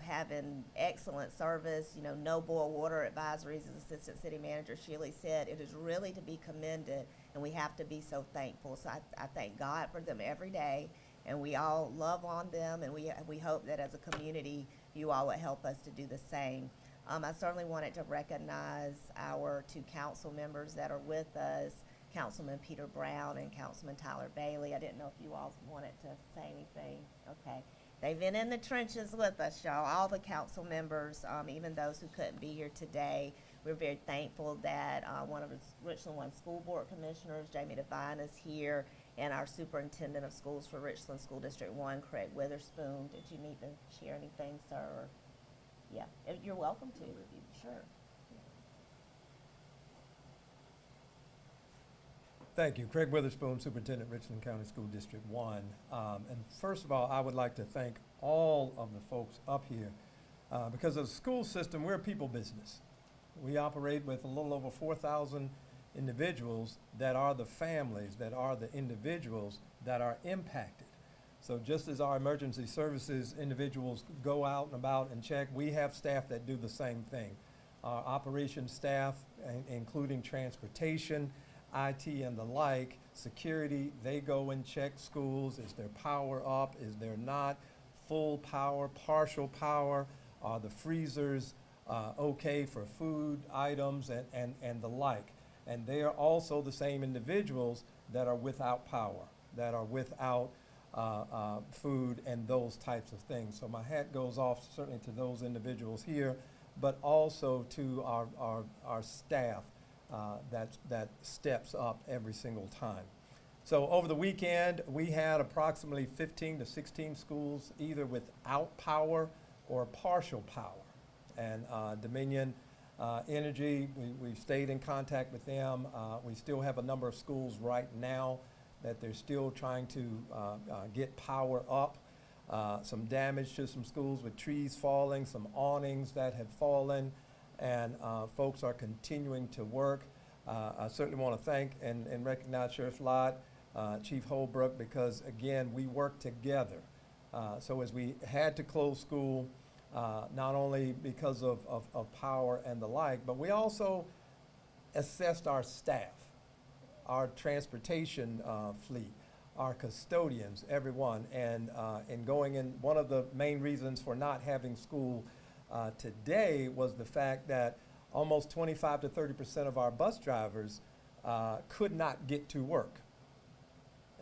having excellent service, no boil water advisories, as Assistant City Manager Sheila said. It is really to be commended, and we have to be so thankful. So I thank God for them every day, and we all love on them, and we hope that as a community, you all would help us to do the same. I certainly wanted to recognize our two council members that are with us, Councilman Peter Brown and Councilman Tyler Bailey. I didn't know if you all wanted to say anything. Okay. They've been in the trenches with us, y'all, all the council members, even those who couldn't be here today. We're very thankful that one of the Richland One School Board Commissioners, Jamie Devine, is here, and our Superintendent of Schools for Richland School District 1, Craig Witherspoon. Did you need to share anything, sir? Or, yeah, you're welcome to, sure. Thank you. Craig Witherspoon, Superintendent, Richland County School District 1. And first of all, I would like to thank all of the folks up here. Because as a school system, we're a people business. We operate with a little over 4,000 individuals that are the families, that are the individuals that are impacted. So just as our emergency services individuals go out and about and check, we have staff that do the same thing. Our operations staff, including transportation, IT and the like, security, they go and check schools. Is there power up? Is there not? Full power, partial power? Are the freezers okay for food items and the like? And they are also the same individuals that are without power, that are without food and those types of things. So my hat goes off certainly to those individuals here but also to our staff that steps up every single time. So over the weekend, we had approximately 15 to 16 schools either without power or partial power. And Dominion Energy, we've stayed in contact with them. We still have a number of schools right now that they're still trying to get power up. Some damage to some schools with trees falling, some awnings that have fallen, and folks are continuing to work. I certainly want to thank and recognize Sheriff Lott, Chief Holbrook, because again, we work together. So as we had to close school, not only because of power and the like, but we also assessed our staff, our transportation fleet, our custodians, everyone, and going in, one of the main reasons for not having school today was the fact that almost 25 to 30% of our bus drivers could not get to work.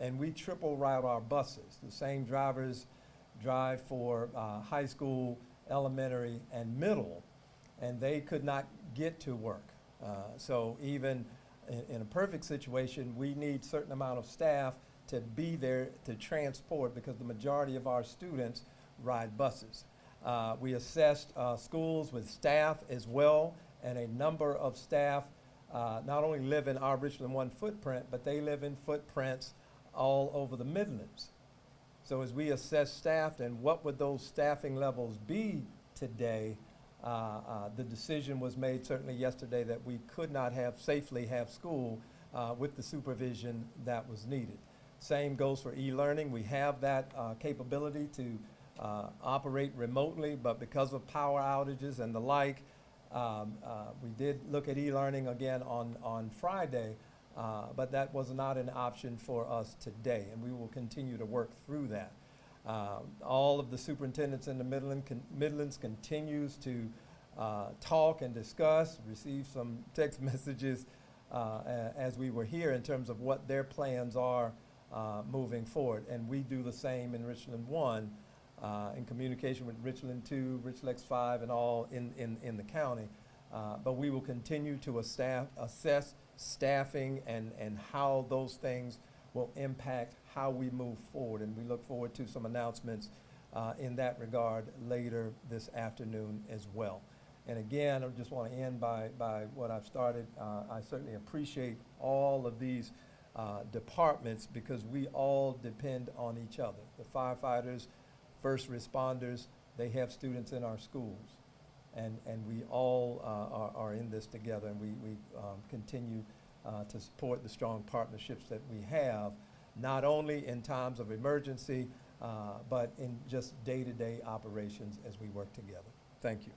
And we triple route our buses. The same drivers drive for high school, elementary, and middle, and they could not get to work. So even in a perfect situation, we need certain amount of staff to be there to transport, because the majority of our students ride buses. We assessed schools with staff as well, and a number of staff not only live in our Richland One footprint, but they live in footprints all over the Midlands. So as we assess staff and what would those staffing levels be today, the decision was made certainly yesterday that we could not safely have school with the supervision that was needed. Same goes for e-learning. We have that capability to operate remotely, but because of power outages and the like, we did look at e-learning again on Friday, but that was not an option for us today, and we will continue to work through that. All of the superintendents in the Midlands continues to talk and discuss, receive some text messages as we were here in terms of what their plans are moving forward. And we do the same in Richland 1, in communication with Richland 2, Richland X5, and all in the county. But we will continue to assess staffing and how those things will impact how we move forward. And we look forward to some announcements in that regard later this afternoon as well. And again, I just want to end by what I've started. I certainly appreciate all of these departments, because we all depend on each other. The firefighters, first responders, they have students in our schools. And we all are in this together, and we continue to support the strong partnerships that we have, not only in times of emergency, but in just day-to-day operations as we work together. Thank you.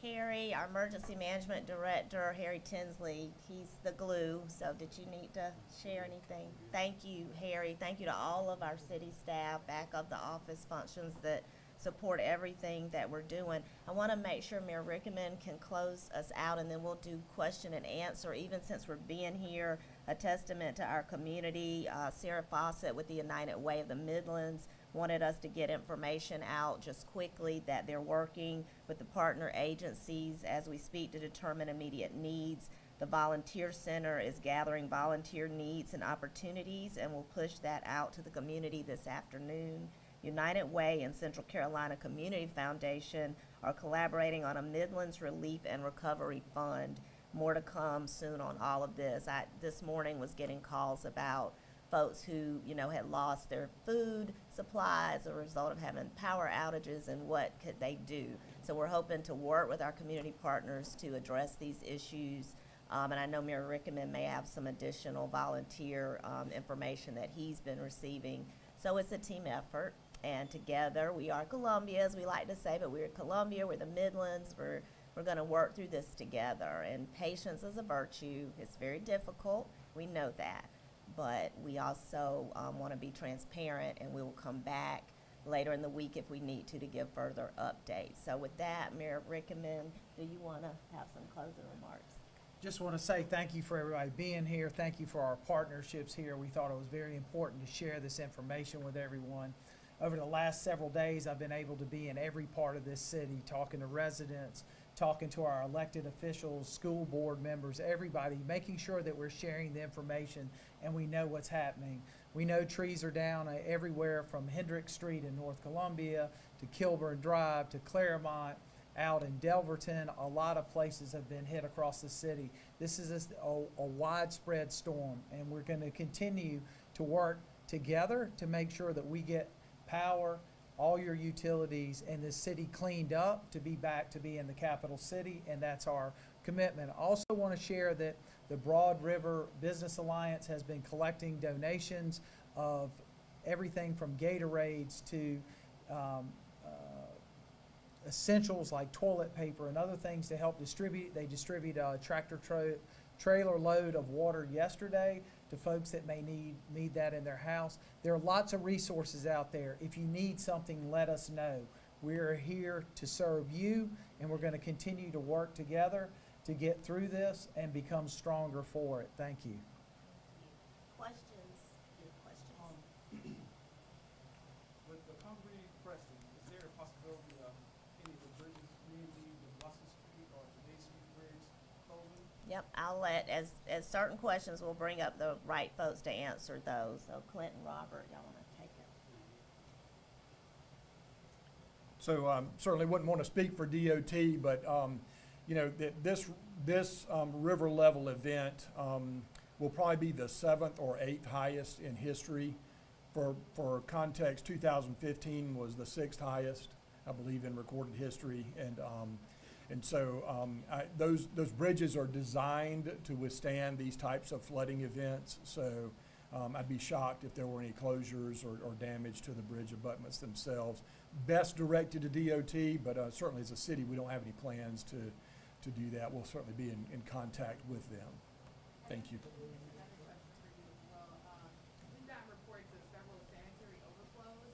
Harry, our emergency management director, Harry Tinsley, he's the glue. So did you need to share anything? Thank you, Harry. Thank you to all of our city staff, back of the office functions that support everything that we're doing. I want to make sure Mayor Rickaman can close us out, and then we'll do question and answer. Even since we're being here, a testament to our community. Sarah Fawcett with the United Way of the Midlands wanted us to get information out just quickly that they're working with the partner agencies as we speak to determine immediate needs. The Volunteer Center is gathering volunteer needs and opportunities, and we'll push that out to the community this afternoon. United Way and Central Carolina Community Foundation are collaborating on a Midlands Relief and Recovery Fund. More to come soon on all of this. I this morning was getting calls about folks who, had lost their food supplies as a result of having power outages, and what could they do. So we're hoping to work with our community partners to address these issues. And I know Mayor Rickaman may have some additional volunteer information that he's been receiving. So it's a team effort. And together, we are Columbia, as we like to say, but we're Columbia, we're the Midlands, we're going to work through this together. And patience is a virtue. It's very difficult. We know that. But we also want to be transparent, and we will come back later in the week if we need to give further updates. So with that, Mayor Rickaman, do you want to have some closing remarks? Just want to say thank you for everybody being here. Thank you for our partnerships here. We thought it was very important to share this information with everyone. over the last several days, I've been able to be in every part of this city, talking to residents, talking to our elected officials, school board members, everybody, making sure that we're sharing the information and we know what's happening. We know trees are down everywhere from Hendrick Street in North Columbia to Kilburn Drive to Claremont, out in Delverton. A lot of places have been hit across the city. This is a widespread storm, and we're going to continue to work together to make sure that we get power, all your utilities, and the city cleaned up to be back to being the capital city, and that's our commitment. I also want to share that the Broad River Business Alliance has been collecting donations of everything from Gatorades to essentials like toilet paper and other things to help distribute. They distribute a trailer load of water yesterday to folks that may need that in their house. There are lots of resources out there. If you need something, let us know. We're here to serve you, and we're going to continue to work together to get through this and become stronger for it. Thank you. Questions? Any questions? With the concrete pressing, is there a possibility of any of the bridges, maybe the Blossom Street or the Main Street Bridge closing? Yep, I'll let, as certain questions, we'll bring up the right folks to answer those. So Clint and Robert, y'all wanna take it? So certainly wouldn't want to speak for DOT, but you know, this river level event will probably be the 7th or 8th highest in history. For context, 2015 was the 6th highest, I believe, in recorded history, and so those bridges are designed to withstand these types of flooding events. So I'd be shocked if there were any closures or damage to the bridge abutments themselves. Best directed to DOT, but certainly as a city, we don't have any plans to do that. We'll certainly be in contact with them. Thank you. Another question for you as well. We've gotten reports of several sanitary overflows.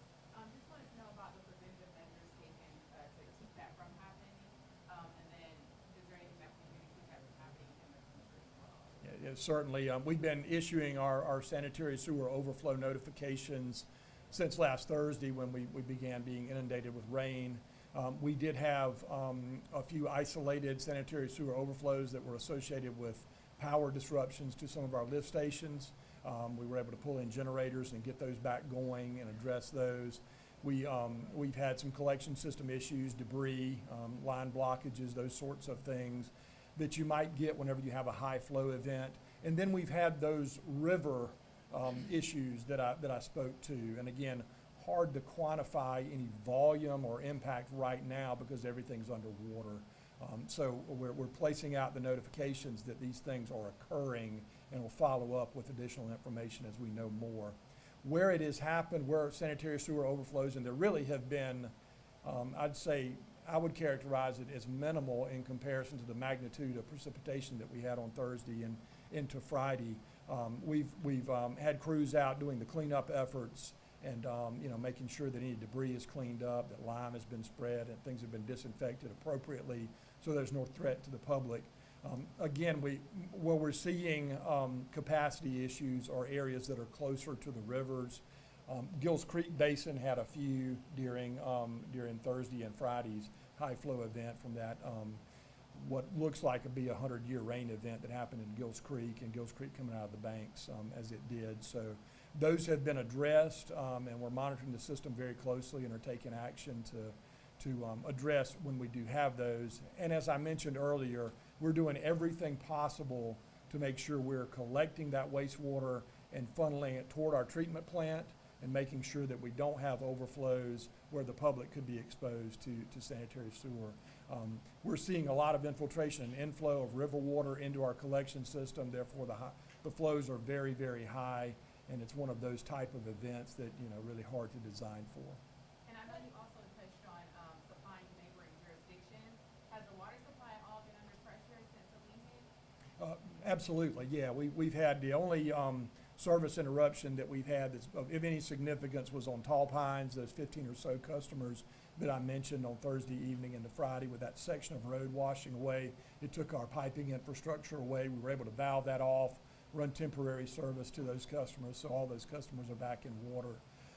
Just wanted to know about the preventive measures taken to keep that from happening. And then is there anything that we can do to keep that from happening in the future as well? Yeah, certainly. We've been issuing our sanitary sewer overflow notifications since last Thursday when we began being inundated with rain. We did have a few isolated sanitary sewer overflows that were associated with power disruptions to some of our lift stations. We were able to pull in generators and get those back going and address those. We've had some collection system issues, debris, line blockages, those sorts of things that you might get whenever you have a high flow event. And then we've had those river issues that I spoke to. And again, hard to quantify any volume or impact right now because everything's underwater. So we're placing out the notifications that these things are occurring, and we'll follow up with additional information as we know more. Where it has happened, where sanitary sewer overflows, and there really have been, I'd say, I would characterize it as minimal in comparison to the magnitude of precipitation that we had on Thursday and into Friday. We've had crews out doing the cleanup efforts and making sure that any debris is cleaned up, that lime has been spread, and things have been disinfected appropriately, so there's no threat to the public. Again, where we're seeing capacity issues are areas that are closer to the rivers. Gills Creek Basin had a few during Thursday and Friday's high flow event from that what looks like it'd be a 100-year rain event that happened in Gills Creek, and Gills Creek coming out of the banks as it did. So those have been addressed, and we're monitoring the system very closely and are taking action to address when we do have those. And as I mentioned earlier, we're doing everything possible to make sure we're collecting that wastewater and funneling it toward our treatment plant and making sure that we don't have overflows where the public could be exposed to sanitary sewer. We're seeing a lot of infiltration and inflow of river water into our collection system. Therefore, the flows are very, very high, and it's one of those type of events that really hard to design for. And I know you also touched on supplying to neighboring jurisdictions. Has the water supply at all been under pressure since Helene hit? Absolutely, yeah. We've had the only service interruption that we've had that's of any significance was on Tall Pines, those 15 or so customers that I mentioned on Thursday evening into Friday with that section of road washing away. It took our piping infrastructure away. We were able to valve that off, run temporary service to those customers, so all those customers are back in water.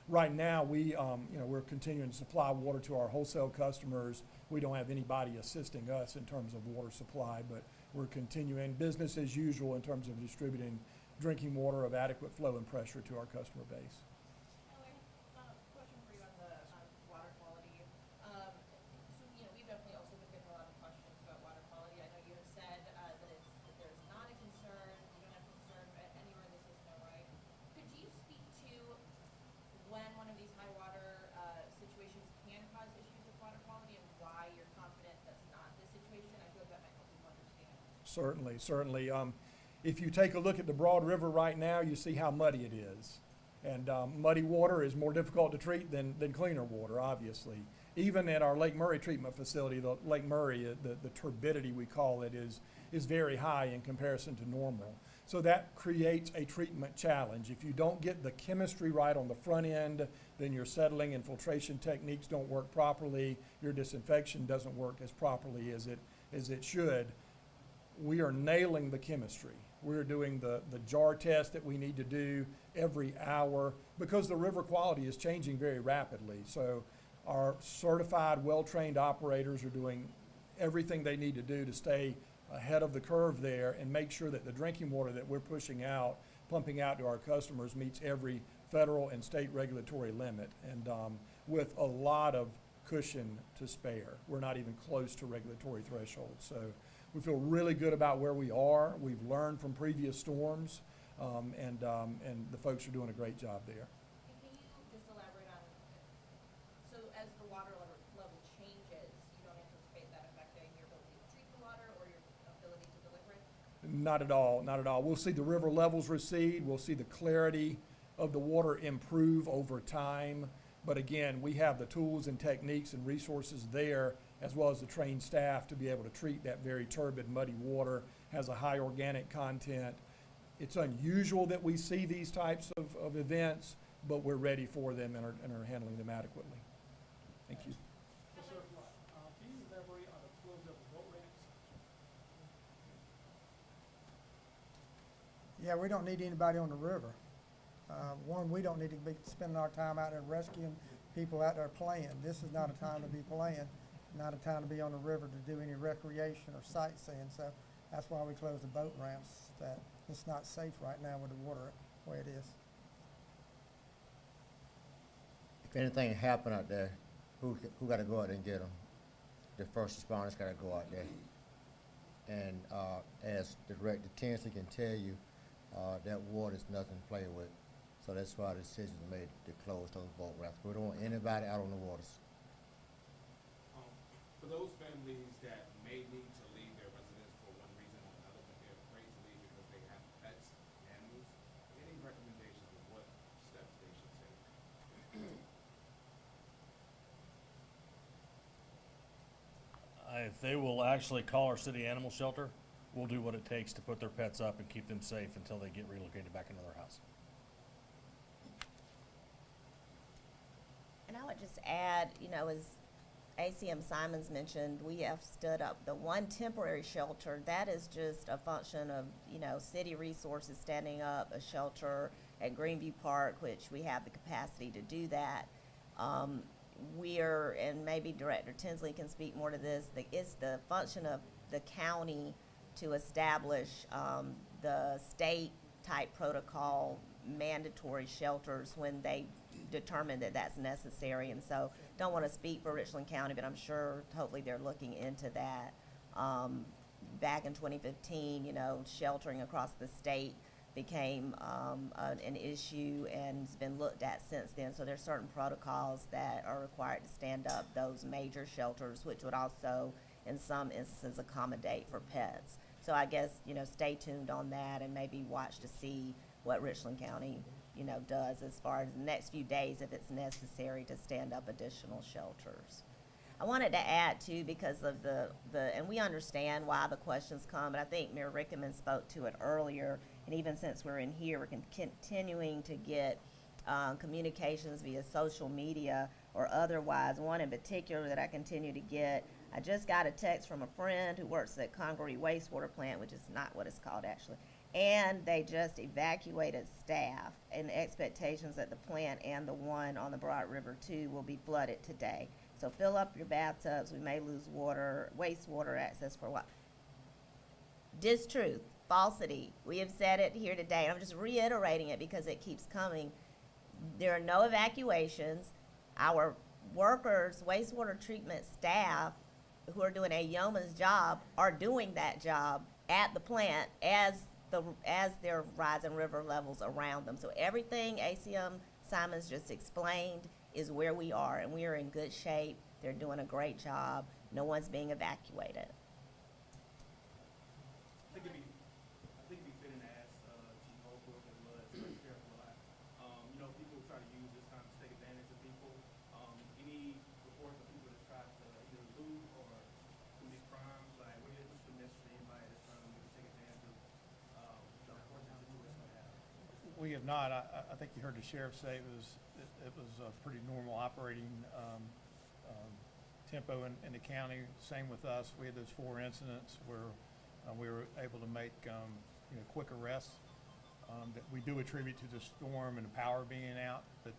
right now, we're continuing to supply water to our wholesale customers. We don't have anybody assisting us in terms of water supply, but we're continuing business as usual in terms of distributing drinking water of adequate flow and pressure to our customer base. Ellie, question for you on the water quality. We've definitely also been getting a lot of questions about water quality. I know you have said that there's not a concern, you don't have concern anywhere in the system, right? Could you speak to when one of these high water situations can cause issues with water quality and why you're confident that's not the situation? I feel like that might help people understand. Certainly, certainly. If you take a look at the Broad River right now, you see how muddy it is. And muddy water is more difficult to treat than cleaner water, obviously. Even at our Lake Murray treatment facility, the Lake Murray, the turbidity we call it is very high in comparison to normal. So that creates a treatment challenge. If you don't get the chemistry right on the front end, then your settling and filtration techniques don't work properly, your disinfection doesn't work as properly as it should. We are nailing the chemistry. We're doing the jar test that we need to do every hour because the river quality is changing very rapidly. So our certified, well-trained operators are doing everything they need to do to stay ahead of the curve there and make sure that the drinking water that we're pumping out to our customers meets every federal and state regulatory limit. And with a lot of cushion to spare. We're not even close to regulatory thresholds. So we feel really good about where we are. We've learned from previous storms, and the folks are doing a great job there. And can you just elaborate on, so as the water level changes, you don't anticipate that affecting your ability to treat the water or your ability to deliver it? Not at all, not at all. We'll see the river levels recede. We'll see the clarity of the water improve over time. But again, we have the tools and techniques and resources there, as well as the trained staff to be able to treat that very turbid, muddy water. Has a high organic content. It's unusual that we see these types of events, but we're ready for them and are handling them adequately. Thank you. Yes, sir. Can you elaborate on the closure of the boat ramps? Yeah, we don't need anybody on the river. One, we don't need to be spending our time out there rescuing people out there playing. This is not a time to be playing, not a time to be on the river to do any recreation or sightseeing. So that's why we close the boat ramps, that it's not safe right now with the water the way it is. If anything happen out there, who got to go out there and get them? The first responders got to go out there. And as Director Tinsley can tell you, that water is nothing to play with. So that's why the decision was made to close those boat ramps. We don't want anybody out on the waters. For those families that may need to leave their residence for one reason or another, but they're afraid to leave because they have pets, animals, any recommendations of what steps they should take? If they will actually call our city animal shelter, we'll do what it takes to put their pets up and keep them safe until they get relocated back into their house. And I would just add, as ACM Simons mentioned, we have stood up the one temporary shelter. That is just a function of, city resources standing up a shelter at Greenview Park, which we have the capacity to do that. And maybe Director Tinsley can speak more to this, it's the function of the county to establish the state-type protocol mandatory shelters when they determine that that's necessary. And so don't want to speak for Richland County, but I'm sure hopefully they're looking into that. Back in 2015, sheltering across the state became an issue and has been looked at since then. So there's certain protocols that are required to stand up those major shelters, which would also in some instances accommodate for pets. So I guess, stay tuned on that and maybe watch to see what Richland County does as far as the next few days if it's necessary to stand up additional shelters. I wanted to add too, because of and we understand why the questions come, but I think Mayor Rickeman spoke to it earlier, and even since we're in here, we're continuing to get communications via social media or otherwise. One in particular that I continue to get, I just got a text from a friend who works at Congaree Wastewater Plant, which is not what it's called actually, And they just evacuated staff, and the expectations that the plant and the one on the Broad River 2 will be flooded today. So fill up your bathtubs. We may lose water, wastewater access for a while. Distruth, falsity. We have said it here today, and I'm just reiterating it because it keeps coming. There are no evacuations. Our workers, wastewater treatment staff, who are doing a yeoman's job, are doing that job at the plant as they're rising river levels around them. So everything ACM Simons just explained is where we are, and we are in good shape. They're doing a great job. No one's being evacuated. I think it'd be fitting to ask, Chief Holbrook as well as Sheriff Lott. You know, people try to use this time to take advantage of people. Any reports of people that try to either loot or commit crimes, like what is the message to anybody that's trying to take advantage of, the unfortunate situation we have? We have not. I think you heard the sheriff say it was a pretty normal operating tempo in the county. Same with us. We had those 4 incidents where we were able to make quick arrests that we do attribute to the storm and the power being out. But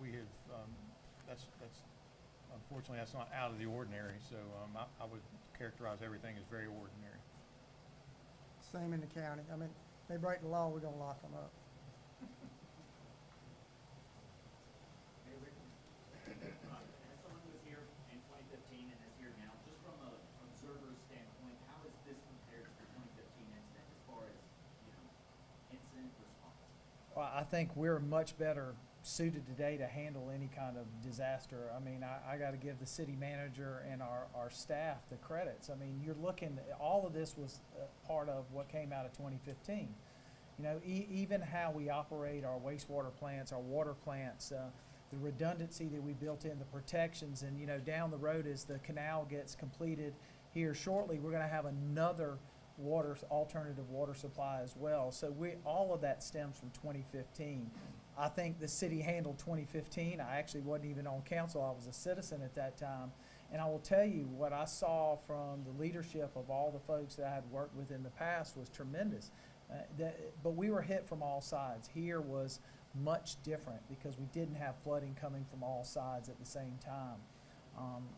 we have that's unfortunately that's not out of the ordinary. So I would characterize everything as very ordinary. Same in the county. I mean, they break the law, we're gonna lock them up. As someone who was here in 2015 and is here now, just from a observer's standpoint, how is this compared to the 2015 incident as far as, incident response? Well, I think we're much better suited today to handle any kind of disaster. I mean, I got to give the city manager and our staff the credits. I mean, you're looking, all of this was part of what came out of 2015. You know, even how we operate our wastewater plants, our water plants, the redundancy that we built in, the protections, and, down the road as the canal gets completed here shortly, we're going to have another alternative water supply as well. So all of that stems from 2015. I think the city handled 2015. I actually wasn't even on council. I was a citizen at that time. And I will tell you, what I saw from the leadership of all the folks that I had worked with in the past was tremendous. But we were hit from all sides. Here was much different because we didn't have flooding coming from all sides at the same time.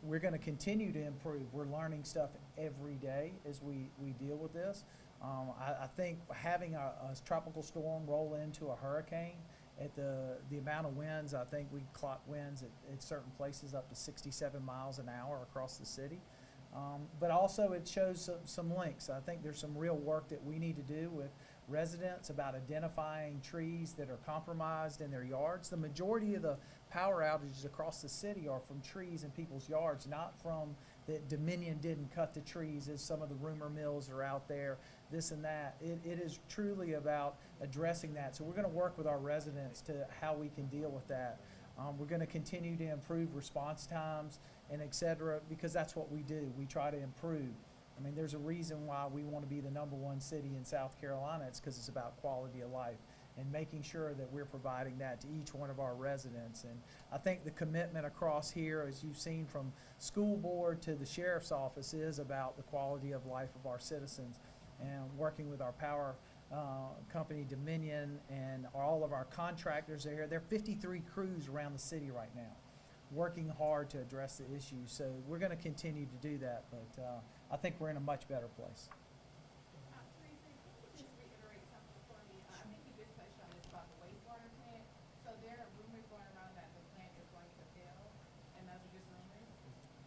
We're going to continue to improve. We're learning stuff every day as we deal with this. I think having a tropical storm roll into a hurricane at the amount of winds, I think we clock winds at certain places up to 67 miles an hour across the city. But also it shows some links. I think there's some real work that we need to do with residents about identifying trees that are compromised in their yards. The majority of the power outages across the city are from trees in people's yards, not from that Dominion didn't cut the trees, as some of the rumor mills are out there, this and that. It is truly about addressing that. So we're going to work with our residents to how we can deal with that. We're going to continue to improve response times and et cetera, because that's what we do. We try to improve. I mean, there's a reason why we want to be the #1 city in South Carolina. It's because it's about quality of life and making sure that we're providing that to each one of our residents. And I think the commitment across here, as you've seen from school board to the sheriff's office, is about the quality of life of our citizens, and working with our power company Dominion and all of our contractors there. There are 53 crews around the city right now working hard to address the issues. So we're going to continue to do that, but I think we're in a much better place. Teresa, can you just reiterate something for me? I think you just touched on this about the wastewater plant. So there are rumors going around that the plant is going to fail, and those are just rumors?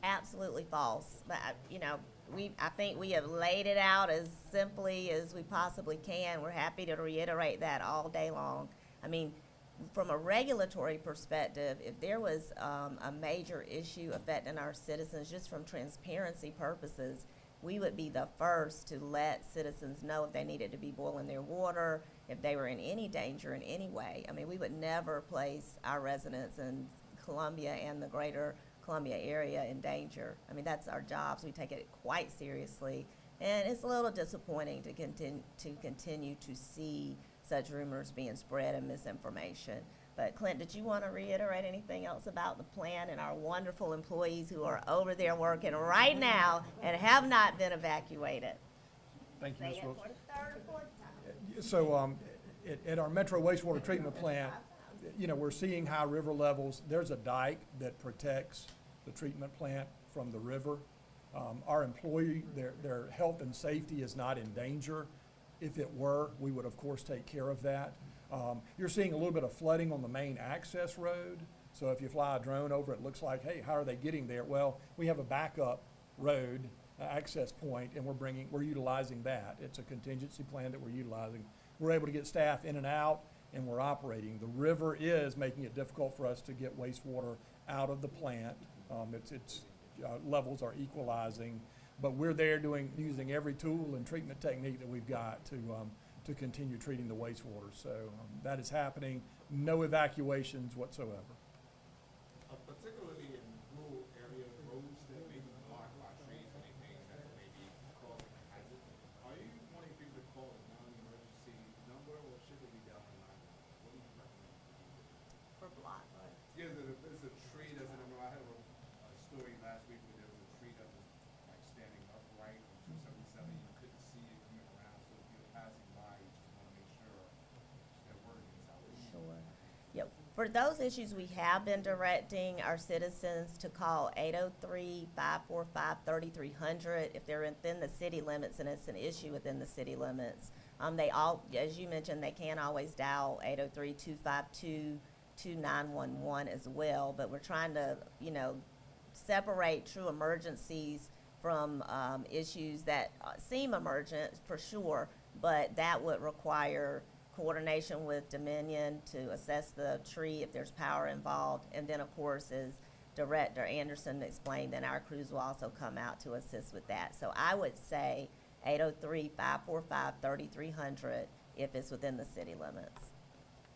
Absolutely false. But, I think we have laid it out as simply as we possibly can. We're happy to reiterate that all day long. I mean, from a regulatory perspective, if there was a major issue affecting our citizens, just from transparency purposes, we would be the first to let citizens know if they needed to be boiling their water, if they were in any danger in any way. I mean, we would never place our residents in Columbia and the greater Columbia area in danger. I mean, that's our jobs. We take it quite seriously. And it's a little disappointing to continue to see such rumors being spread and misinformation. But Clint, did you want to reiterate anything else about the plan and our wonderful employees who are over there working right now and have not been evacuated? Thank you, Say Ms. it Wilson. for the third or fourth time. So, at our Metro wastewater treatment plant, you know, we're seeing high river levels. There's a dike that protects the treatment plant from the river. Our employee, their health and safety is not in danger. If it were, we would of course take care of that. You're seeing a little bit of flooding on the main access road. So if you fly a drone over, it looks like, hey, how are they getting there? Well, we have a backup road access point, and we're utilizing that. It's a contingency plan that we're utilizing. We're able to get staff in and out, and we're operating. The river is making it difficult for us to get wastewater out of the plant. Its levels are equalizing, but we're there using every tool and treatment technique that we've got to continue treating the wastewater. So that is happening. No evacuations whatsoever. Particularly in rural areas, roads that may be blocked by trees and anything that may be causing a hazard. Are you wanting people to call a non-emergency number, or should they be dialing 911? What do you recommend? For block, right? Yeah, if there's a tree that's in the road. I had a story last week where there was a tree that was like standing upright on 277. You couldn't see it coming around, so if you're passing by, you just want to make sure that word gets out. Sure. Yep. For those issues, we have been directing our citizens to call 803-545-3300 if they're within the city limits and it's an issue within the city limits. They all, as you mentioned, they can always dial 803-252-2911 as well, but we're trying to, separate true emergencies from issues that seem emergent for sure, but that would require coordination with Dominion to assess the tree if there's power involved. And then, of course, as Director Anderson explained, then our crews will also come out to assist with that. So I would say 803-545-3300 if it's within the city limits.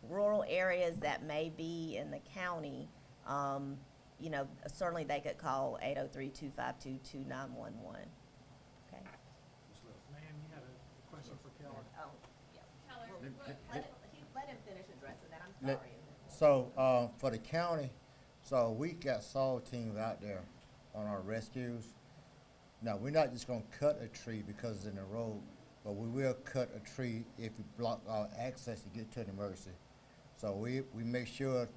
Rural areas that may be in the county, certainly they could call 803-252-2911. Okay. Ma'am, you had a question for Keller? Oh, yeah. Keller, Let him finish addressing that, I'm Let- sorry. So, for the county, so we got SAW teams out there on our rescues. Now, we're not just gonna cut a tree because it's in the road, but we will cut a tree if we block our access to get to an emergency. So we make sure,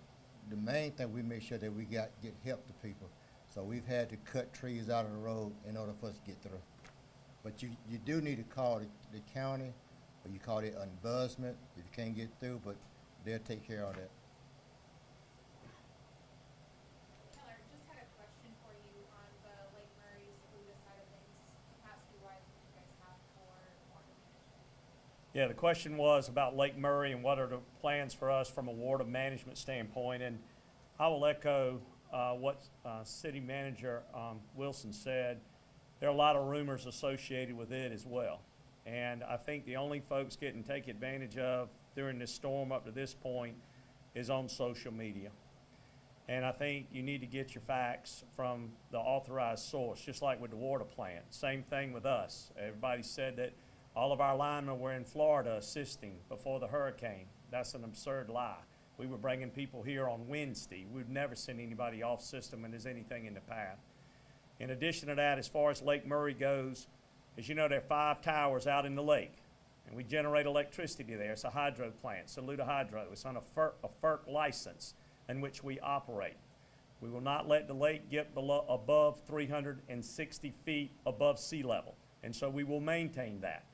the main thing, we make sure that we get help to people. So we've had to cut trees out of the road in order for us to get through. But you do need to call the county, or you call the ombudsman if you can't get through, but they'll take care of that. Keller, just had a question for you on the Lake Murray SCUDA side of things, capacity-wise, what you guys have for water management. Yeah, the question was about Lake Murray and what are the plans for us from a water management standpoint. And I will echo what City Manager Wilson said. There are a lot of rumors associated with it as well. And I think the only folks getting taken advantage of during this storm up to this point is on social media. And I think you need to get your facts from the authorized source, just like with the water plant. Same thing with us. Everybody said that all of our linemen were in Florida assisting before the hurricane. That's an absurd lie. We were bringing people here on Wednesday. We've never sent anybody off system when there's anything in the path. In addition to that, as far as Lake Murray goes, as you know, there are 5 towers out in the lake, and we generate electricity there. It's a hydro plant, Saluda Hydro. It's on a FERC license in which we operate. We will not let the lake get above 360 feet above sea level, and so we will maintain that.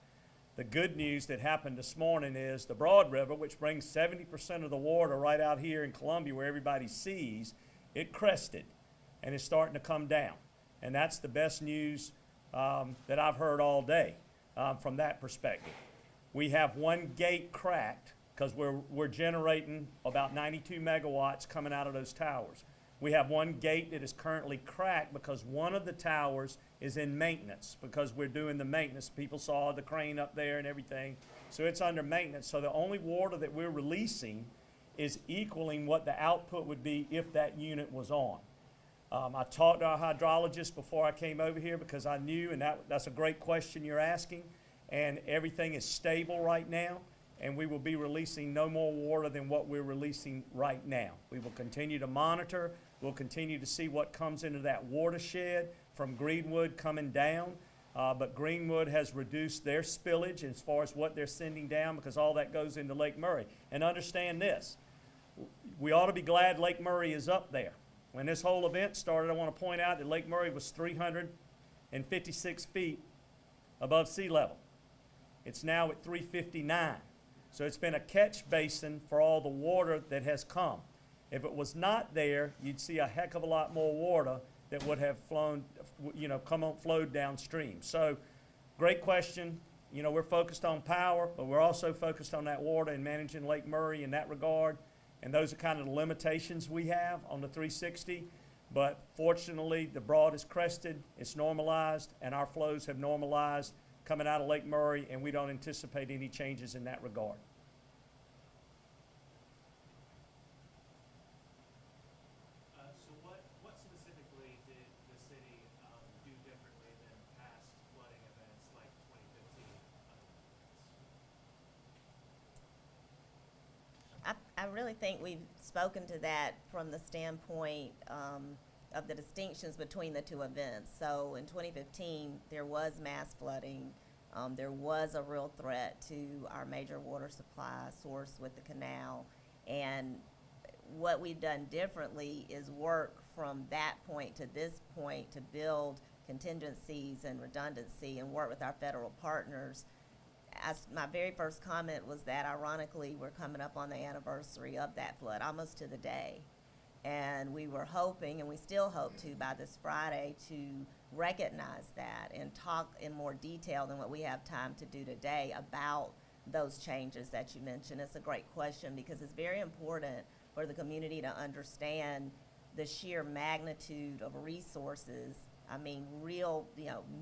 The good news that happened this morning is the Broad River, which brings 70% of the water right out here in Columbia where everybody sees, it crested, and it's starting to come down. And that's the best news that I've heard all day from that perspective. We have one gate cracked because we're generating about 92 megawatts coming out of those towers. We have one gate that is currently cracked because one of the towers is in maintenance because we're doing the maintenance. People saw the crane up there and everything. So it's under maintenance. So the only water that we're releasing is equaling what the output would be if that unit was on. I talked to our hydrologist before I came over here because I knew, and that's a great question you're asking, and everything is stable right now, and we will be releasing no more water than what we're releasing right now. We will continue to monitor. We'll continue to see what comes into that watershed from Greenwood coming down. But Greenwood has reduced their spillage as far as what they're sending down because all that goes into Lake Murray. And understand this, we ought to be glad Lake Murray is up there. When this whole event started, I want to point out that Lake Murray was 356 feet above sea level. It's now at 359. So it's been a catch basin for all the water that has come. If it was not there, you'd see a heck of a lot more water that would have flown, flowed downstream. So, great question. You know, we're focused on power, but we're also focused on that water and managing Lake Murray in that regard. And those are kind of the limitations we have on the 360. But fortunately, the broad is crested, it's normalized, and our flows have normalized coming out of Lake Murray, and we don't anticipate any changes in that regard. So what specifically did the city do differently than past flooding events like 2015? I really think we've spoken to that from the standpoint of the distinctions between the two events. So in 2015, there was mass flooding. There was a real threat to our major water supply source with the canal. And what we've done differently is work from that point to this point to build contingencies and redundancy and work with our federal partners. My very first comment was that ironically we're coming up on the anniversary of that flood, almost to the day. And we were hoping, and we still hope to, by this Friday, to recognize that and talk in more detail than what we have time to do today about those changes that you mentioned. It's a great question because it's very important for the community to understand the sheer magnitude of resources. I mean, real,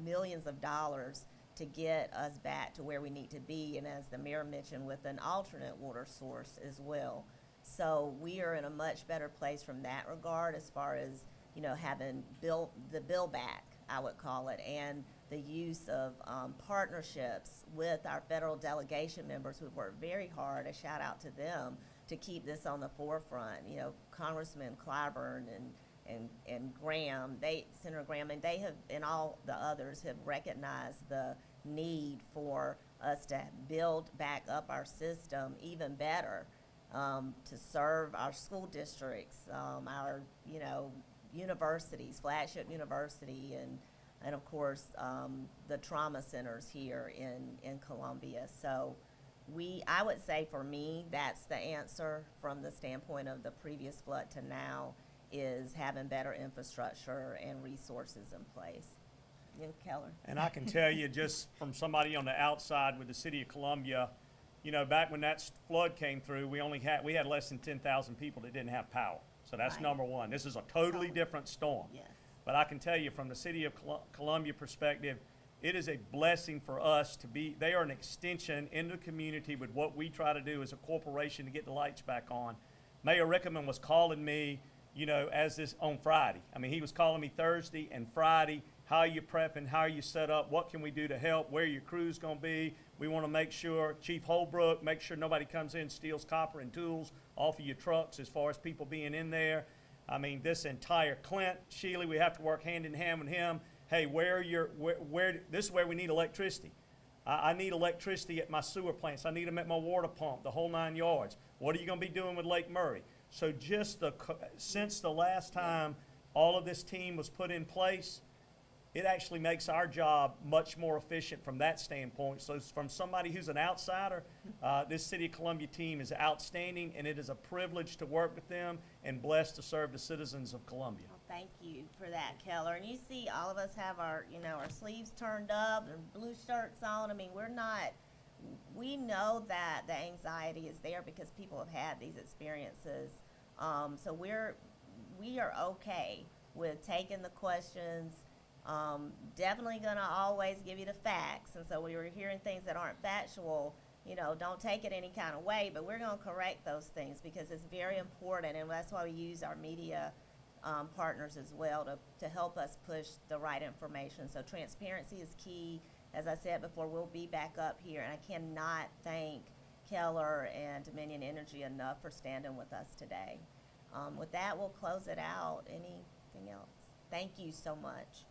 millions of dollars to get us back to where we need to be, and as the mayor mentioned, with an alternate water source as well. So we are in a much better place from that regard as far as, having built the bill back, I would call it, and the use of partnerships with our federal delegation members who've worked very hard, a shout out to them, to keep this on the forefront. Congressman Clyburn and Graham, Senator Graham, and they have, and all the others have recognized the need for us to build back up our system even better, to serve our school districts, our, universities, flagship university, and of course, the trauma centers here in Columbia. So I would say for me, that's the answer from the standpoint of the previous flood to now, is having better infrastructure and resources in place. Keller? And I can tell you, just from somebody on the outside with the city of Columbia, back when that flood came through, we had less than 10,000 people that didn't have power. So that's Right. number one. This is a totally different storm. Yes. But I can tell you from the city of Columbia perspective, it is a blessing for us to be, they are an extension in the community with what we try to do as a corporation to get the lights back on. Mayor Rickerman was calling me, on Friday. I mean, he was calling me Thursday and Friday. How are you prepping? How are you set up? What can we do to help? Where your crew's gonna be? We wanna make sure, Chief Holbrook, make sure nobody comes in, steals copper and tools off of your trucks as far as people being in there. I mean, this entire Clint, Shealy, we have to work hand in hand with him. Hey, this is where we need electricity. I need electricity at my sewer plants. I need them at my water pump, the whole 9 yards. What are you gonna be doing with Lake Murray? So since the last time all of this team was put in place, it actually makes our job much more efficient from that standpoint. So from somebody who's an outsider, this City of Columbia team is outstanding, and it is a privilege to work with them and blessed to serve the citizens of Columbia. Well, thank you for that, Keller. And you see all of us have our, our sleeves turned up and blue shirts on. I mean, we know that the anxiety is there because people have had these experiences. So we are okay with taking the questions. Definitely gonna always give you the facts, and so we were hearing things that aren't factual, don't take it any kind of way, but we're gonna correct those things because it's very important, and that's why we use our media partners as well to help us push the right information. So transparency is key. As I said before, we'll be back up here, and I cannot thank Keller and Dominion Energy enough for standing with us today. With that, we'll close it out. Anything else? Thank you so much.